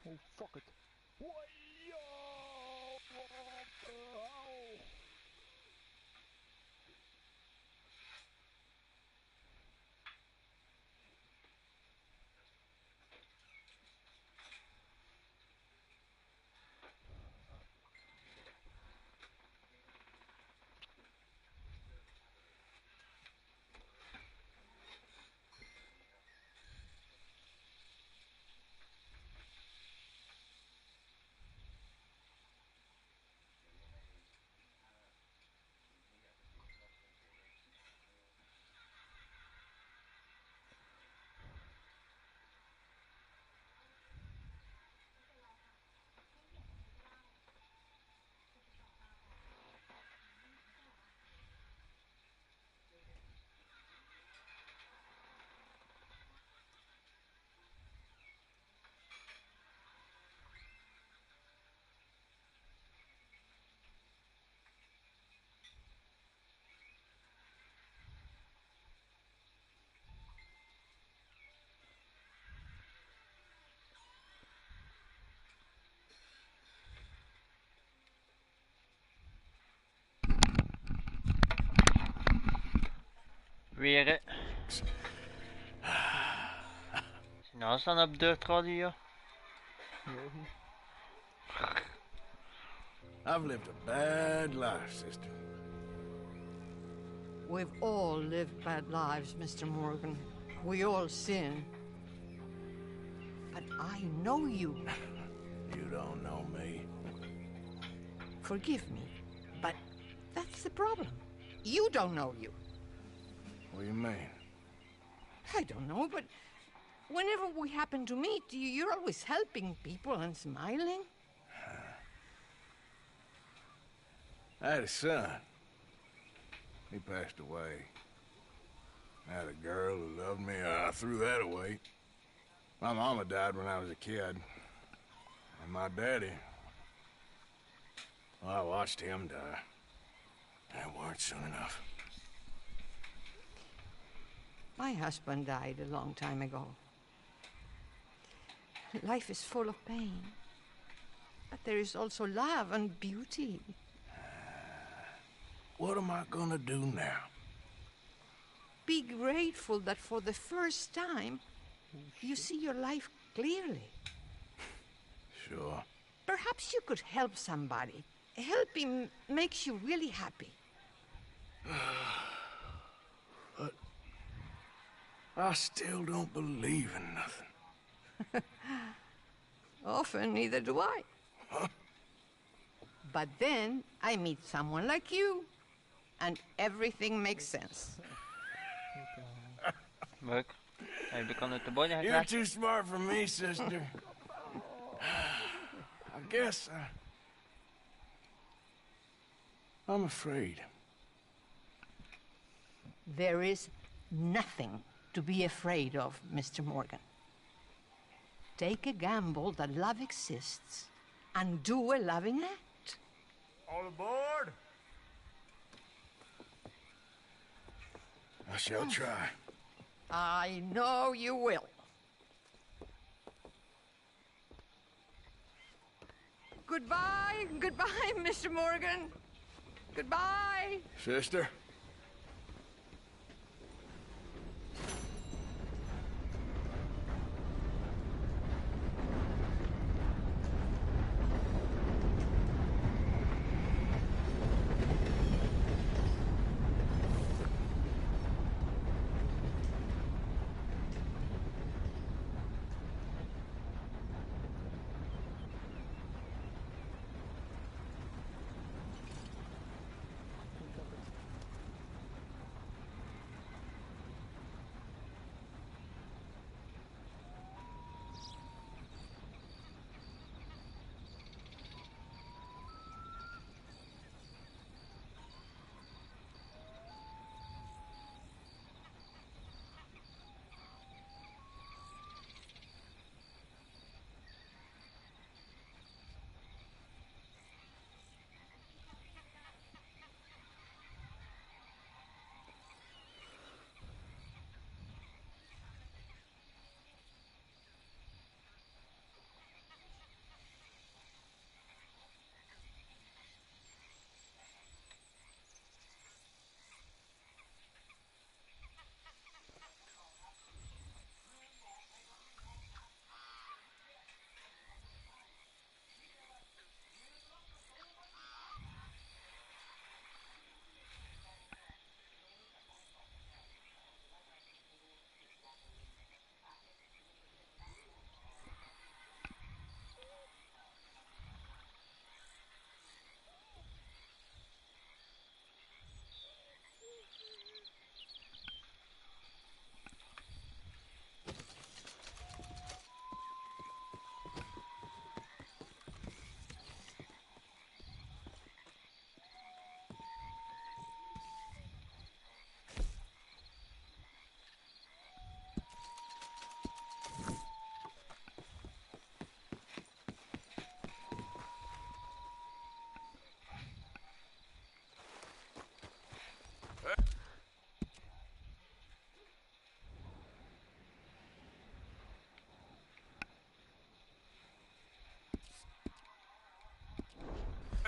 [SPEAKER 1] Oh, fuck it.
[SPEAKER 2] Weer. Nou staan op de radio.
[SPEAKER 4] I've lived a bad life, sister.
[SPEAKER 20] We've all lived bad lives, Mr. Morgan. We all sin. But I know you.
[SPEAKER 4] You don't know me.
[SPEAKER 20] Forgive me, but that's the problem. You don't know you.
[SPEAKER 4] What do you mean?
[SPEAKER 20] I don't know, but whenever we happen to meet, you're always helping people and smiling.
[SPEAKER 4] I had a son. He passed away. I had a girl who loved me. I threw that away. My mama died when I was a kid. And my daddy... well, I watched him die. That weren't soon enough.
[SPEAKER 20] My husband died a long time ago. Life is full of pain. But there is also love and beauty.
[SPEAKER 4] What am I gonna do now?
[SPEAKER 20] Be grateful that for the first time, you see your life clearly.
[SPEAKER 4] Sure.
[SPEAKER 20] Perhaps you could help somebody. Helping makes you really happy.
[SPEAKER 4] But I still don't believe in nothing.
[SPEAKER 20] Often, neither do I.
[SPEAKER 4] Huh?
[SPEAKER 20] But then I meet someone like you, and everything makes sense.
[SPEAKER 2] Leuk. Heb ik aan het de bonje
[SPEAKER 4] You're
[SPEAKER 2] gekraakt?
[SPEAKER 4] too smart for me, sister. I guess I'm afraid.
[SPEAKER 20] There is nothing to be afraid of, Mr. Morgan. Take a gamble that love exists and do a loving act.
[SPEAKER 14] All aboard?
[SPEAKER 4] I shall try.
[SPEAKER 20] I know you will. Goodbye, goodbye, Mr. Morgan. Goodbye.
[SPEAKER 4] Sister?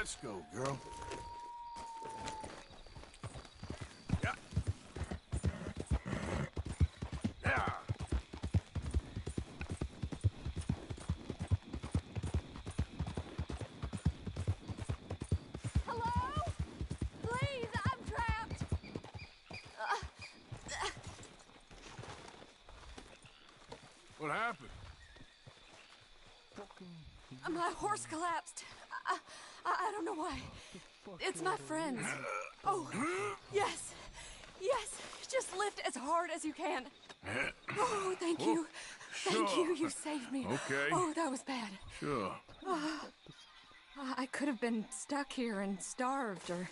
[SPEAKER 4] Let's go, girl. Yeah. Yeah.
[SPEAKER 8] Hello? Please, I'm trapped.
[SPEAKER 4] What happened?
[SPEAKER 8] My horse collapsed. I don't know why. It's my friends. Oh, yes. Yes. Just lift as hard as you can. Oh, thank you. Thank you. You saved me.
[SPEAKER 4] Okay.
[SPEAKER 8] Oh, that was bad.
[SPEAKER 4] Sure.
[SPEAKER 8] I could have been stuck here and starved or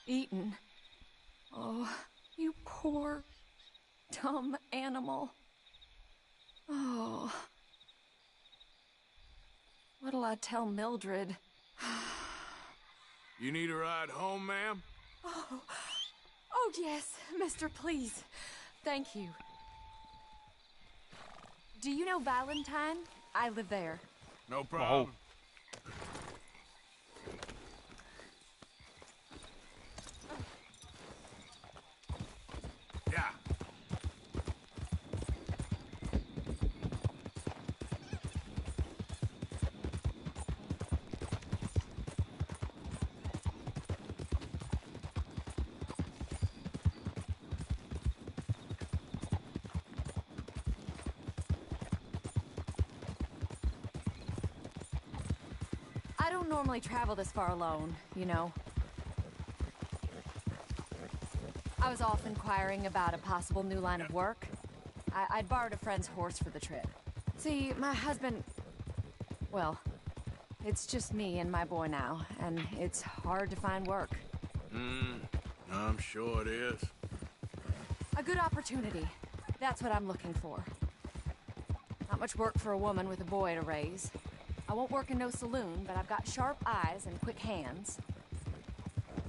[SPEAKER 8] eaten. Oh, you poor, dumb animal. Oh. What'll I tell Mildred?
[SPEAKER 4] You need a ride home, ma'am?
[SPEAKER 8] Oh, yes, mister, please. Thank you. Do you know Valentine? I live there.
[SPEAKER 4] No problem. Yeah.
[SPEAKER 8] I don't normally travel this far alone, you know. I was off inquiring about a possible new line of work. I'd borrowed a friend's horse for the trip. See, my husband... Well, it's just me and my boy now, and it's hard to find work.
[SPEAKER 4] I'm sure it is.
[SPEAKER 8] A good opportunity. That's what I'm looking for. Not much work for a woman with a boy to raise. I won't work in no saloon, but I've got sharp eyes and quick hands.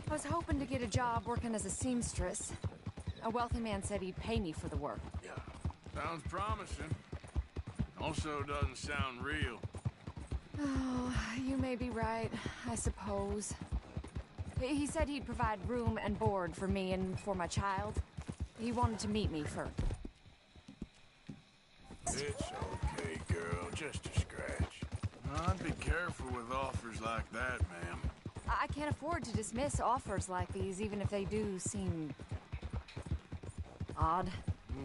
[SPEAKER 8] I was hoping to get a job working as a seamstress. A wealthy man said he'd pay me for the work.
[SPEAKER 4] Yeah. Sounds promising. Also doesn't sound real.
[SPEAKER 8] Oh, you may be right, I suppose. He said he'd provide room and board for me and for my child. He wanted to meet me first.
[SPEAKER 4] It's okay, girl. Just a scratch. I'd be careful with offers like that, ma'am.
[SPEAKER 8] I can't afford to dismiss offers like these, even if they do seem... odd.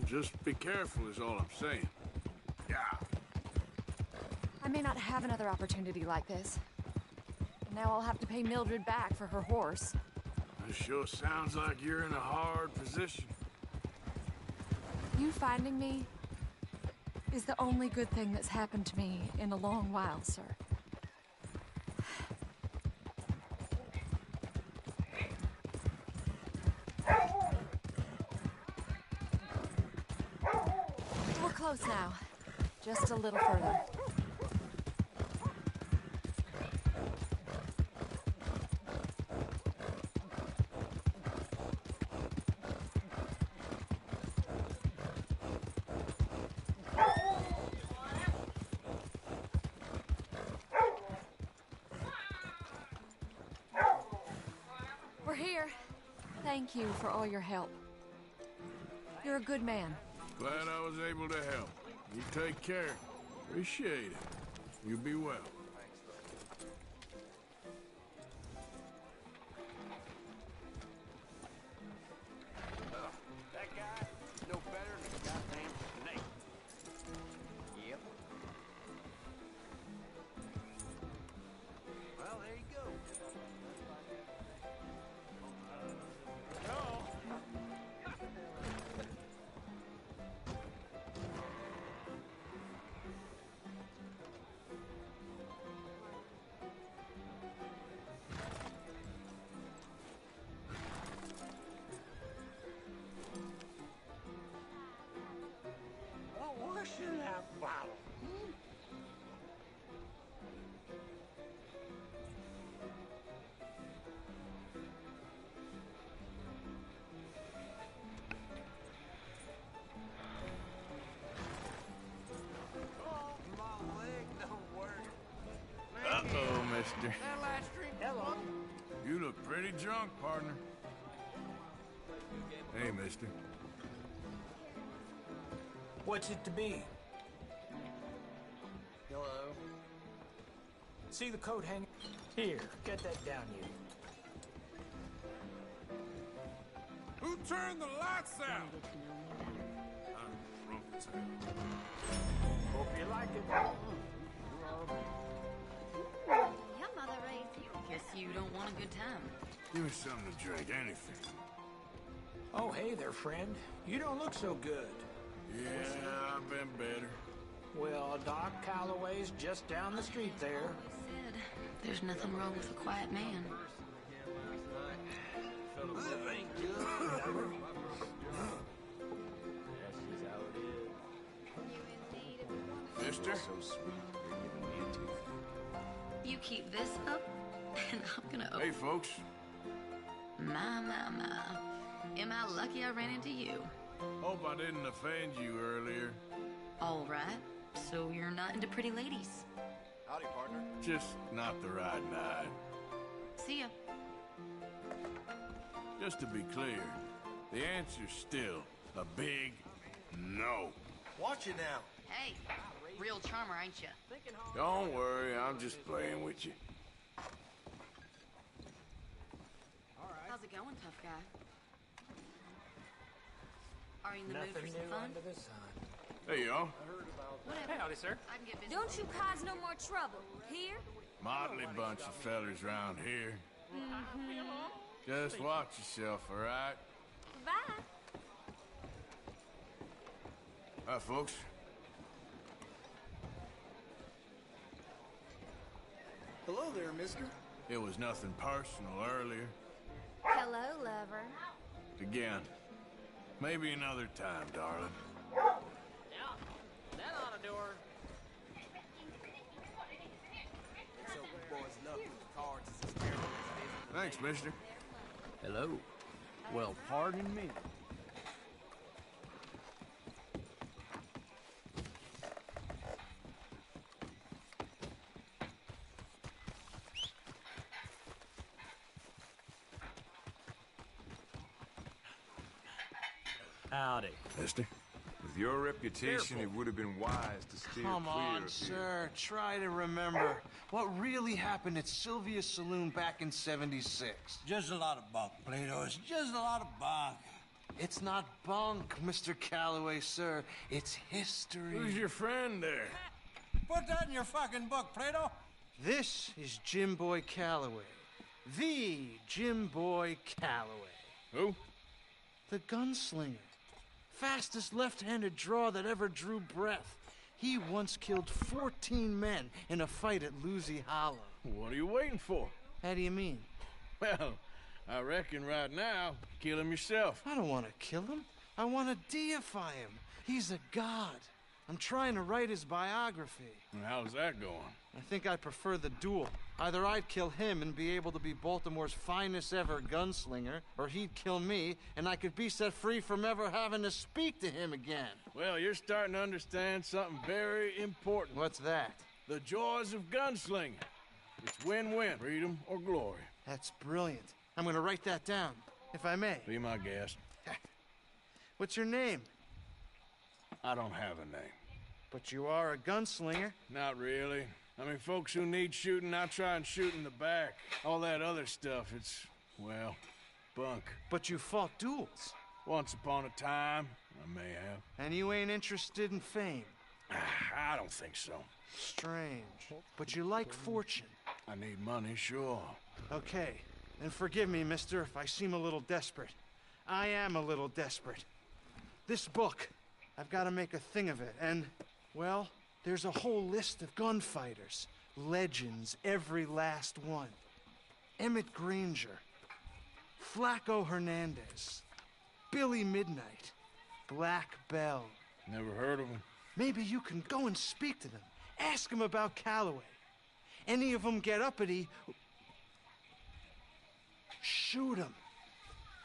[SPEAKER 4] Just be careful is all I'm saying. Yeah.
[SPEAKER 8] I may not have another opportunity like this. Now I'll have to pay Mildred back for her horse.
[SPEAKER 4] It sure sounds like you're in a hard position.
[SPEAKER 8] You finding me is the only good thing that's happened to me in a long while, sir. We're close now. Just a little further. We're here. Thank you for all your help. You're a good man.
[SPEAKER 4] Glad I was able to help. You take care. Appreciate it. You be well.
[SPEAKER 5] That guy is no better than a goddamn snake. Yep. Well, there you go. What's in that bottle?
[SPEAKER 4] Uh-oh, mister.
[SPEAKER 5] That last drink. Hello.
[SPEAKER 4] You look pretty drunk, partner. Hey, mister.
[SPEAKER 11] What's it to be?
[SPEAKER 16] Hello.
[SPEAKER 11] See the coat hanging? Here, get that down you.
[SPEAKER 12] Who turned the lights out? I'm drunk as hell.
[SPEAKER 11] Hope you like it.
[SPEAKER 18] Your mother raised you. Guess you don't want a good time.
[SPEAKER 4] Give me something to drink, anything.
[SPEAKER 11] Oh, hey there, friend. You don't look so good.
[SPEAKER 4] Yeah, I've been better.
[SPEAKER 11] Well, Doc Calloway's just down the street there.
[SPEAKER 18] Said, there's nothing wrong with a quiet man.
[SPEAKER 4] Mister?
[SPEAKER 16] So sweet. You're giving me a tooth.
[SPEAKER 18] You keep this up, and I'm gonna...
[SPEAKER 4] Hey, folks.
[SPEAKER 18] My. Am I lucky I ran into you?
[SPEAKER 4] Hope I didn't offend you earlier.
[SPEAKER 18] All right. So you're not into pretty ladies.
[SPEAKER 15] Howdy, partner.
[SPEAKER 4] Just not the right night.
[SPEAKER 18] See ya.
[SPEAKER 4] Just to be clear, the answer's still a big no.
[SPEAKER 10] Watch it now.
[SPEAKER 18] Hey, real charmer, ain't ya?
[SPEAKER 4] Don't worry, I'm just playing with you.
[SPEAKER 18] How's it going, tough guy? Are you in the mood for
[SPEAKER 11] Nothing
[SPEAKER 18] some
[SPEAKER 11] new
[SPEAKER 18] fun?
[SPEAKER 11] under the sun.
[SPEAKER 4] Hey, y'all.
[SPEAKER 18] Whatever.
[SPEAKER 11] Howdy, sir.
[SPEAKER 18] I can get busy.
[SPEAKER 8] Don't you cause no more trouble. Here?
[SPEAKER 4] Motley bunch of fellers around here. Just watch yourself, all right?
[SPEAKER 8] Bye.
[SPEAKER 4] Hi, folks.
[SPEAKER 10] Hello there, mister.
[SPEAKER 4] It was nothing personal earlier.
[SPEAKER 8] Hello, lover.
[SPEAKER 4] Again. Maybe another time, darling.
[SPEAKER 16] That ought to do her. So boys love with the cards is as terrible as it is.
[SPEAKER 4] Thanks, mister.
[SPEAKER 3] Hello. Well, pardon me.
[SPEAKER 11] Howdy.
[SPEAKER 4] Mister?
[SPEAKER 21] With your reputation, it would have been wise to steer
[SPEAKER 22] Come
[SPEAKER 21] clear
[SPEAKER 22] on,
[SPEAKER 21] of here.
[SPEAKER 22] sir. Try to remember what really happened at Sylvia's Saloon back in '76.
[SPEAKER 5] Just a lot of bunk, Plato. It's just a lot of bunk.
[SPEAKER 22] It's not bunk, Mr. Calloway, sir. It's history.
[SPEAKER 4] Who's your friend there?
[SPEAKER 5] Put that in your fucking book, Plato.
[SPEAKER 22] This is Jim Boy Calloway. The Jim Boy Calloway.
[SPEAKER 4] Who?
[SPEAKER 22] The gunslinger. Fastest left-handed draw that ever drew breath. He once killed 14 men in a fight at Lucy Hollow.
[SPEAKER 4] What are you waiting for?
[SPEAKER 22] How do you mean?
[SPEAKER 4] Well, I reckon right now, kill him yourself.
[SPEAKER 22] I don't want to kill him. I want to deify him. He's a god. I'm trying to write his biography.
[SPEAKER 4] And how's that going?
[SPEAKER 22] I think I prefer the duel. Either I'd kill him and be able to be Baltimore's finest ever gunslinger, or he'd kill me and I could be set free from ever having to speak to him again.
[SPEAKER 4] Well, you're starting to understand something very important.
[SPEAKER 22] What's that?
[SPEAKER 4] The joys of gunslinging. It's win-win, freedom or glory.
[SPEAKER 22] That's brilliant. I'm gonna write that down, if I may.
[SPEAKER 4] Be my guest.
[SPEAKER 22] What's your name?
[SPEAKER 4] I don't have a name.
[SPEAKER 22] But you are a gunslinger.
[SPEAKER 4] Not really. I mean, folks who need shooting, I try and shoot in the back. All that other stuff, it's, well, bunk.
[SPEAKER 22] But you fought duels.
[SPEAKER 4] Once upon a time, I may have.
[SPEAKER 22] And you ain't interested in fame.
[SPEAKER 4] I don't think so.
[SPEAKER 22] Strange. But you like fortune.
[SPEAKER 4] I need money, sure.
[SPEAKER 22] Okay. And forgive me, mister, if I seem a little desperate. I am a little desperate. This book, I've got to make a thing of it, and, well, there's a whole list of gunfighters. Legends, every last one. Emmett Granger. Flaco Hernandez. Billy Midnight. Black Bell.
[SPEAKER 4] Never heard of him.
[SPEAKER 22] Maybe you can go and speak to them. Ask them about Calloway. Any of them get uppity, shoot them.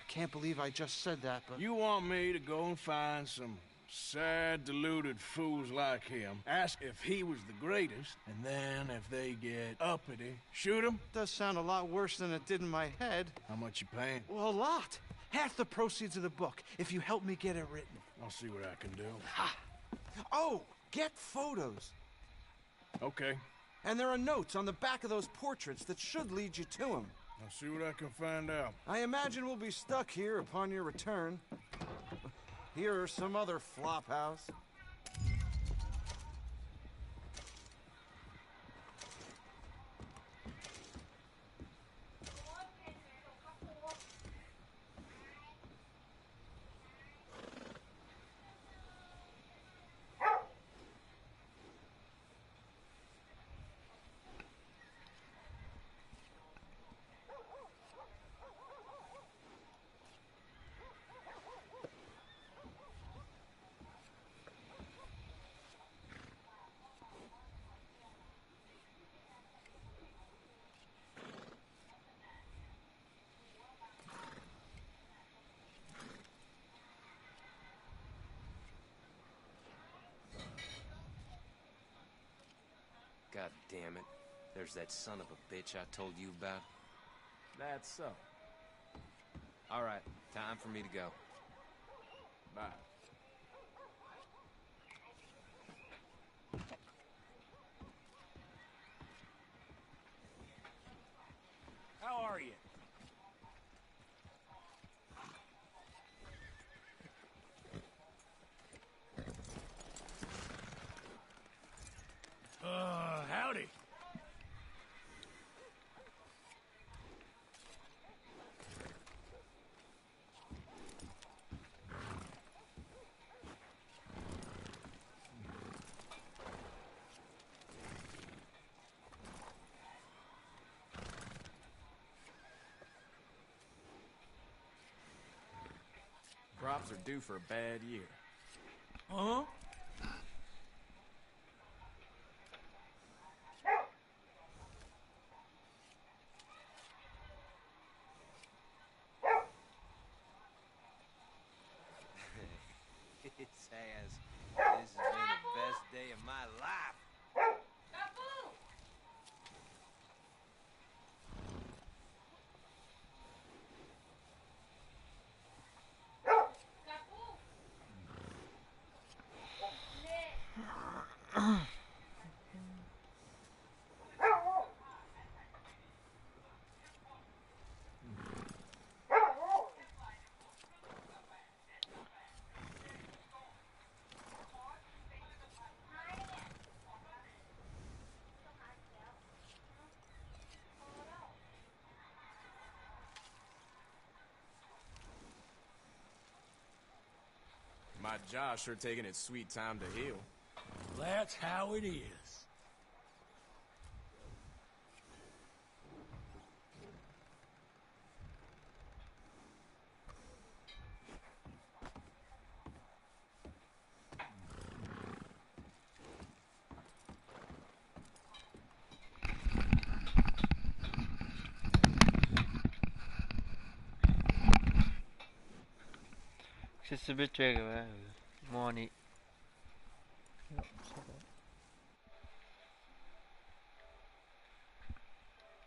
[SPEAKER 22] I can't believe I just said that, but...
[SPEAKER 4] You want me to go and find some Sad, deluded fools like him ask if he was the greatest, and then if they get uppity, shoot him?
[SPEAKER 22] Does sound a lot worse than it did in my head.
[SPEAKER 4] How much you paying?
[SPEAKER 22] Well, a lot. Half the proceeds of the book, if you help me get it written.
[SPEAKER 4] I'll see what I can do.
[SPEAKER 22] Ha! Oh, get photos.
[SPEAKER 4] Okay.
[SPEAKER 22] And there are notes on the back of those portraits that should lead you to him.
[SPEAKER 4] I'll see what I can find out.
[SPEAKER 22] I imagine we'll be stuck here upon your return. Here or some other flop house.
[SPEAKER 6] God damn it. There's that son of a bitch I told you about.
[SPEAKER 7] That's so.
[SPEAKER 6] All right, time for me to go.
[SPEAKER 7] Bye.
[SPEAKER 5] How are you? Howdy.
[SPEAKER 7] Crops are due for a bad year.
[SPEAKER 5] Huh?
[SPEAKER 6] It has. This has been the best day of my life.
[SPEAKER 7] My jaw's sure taking its sweet time to heal.
[SPEAKER 5] That's how it is.
[SPEAKER 2] Accessibility, money.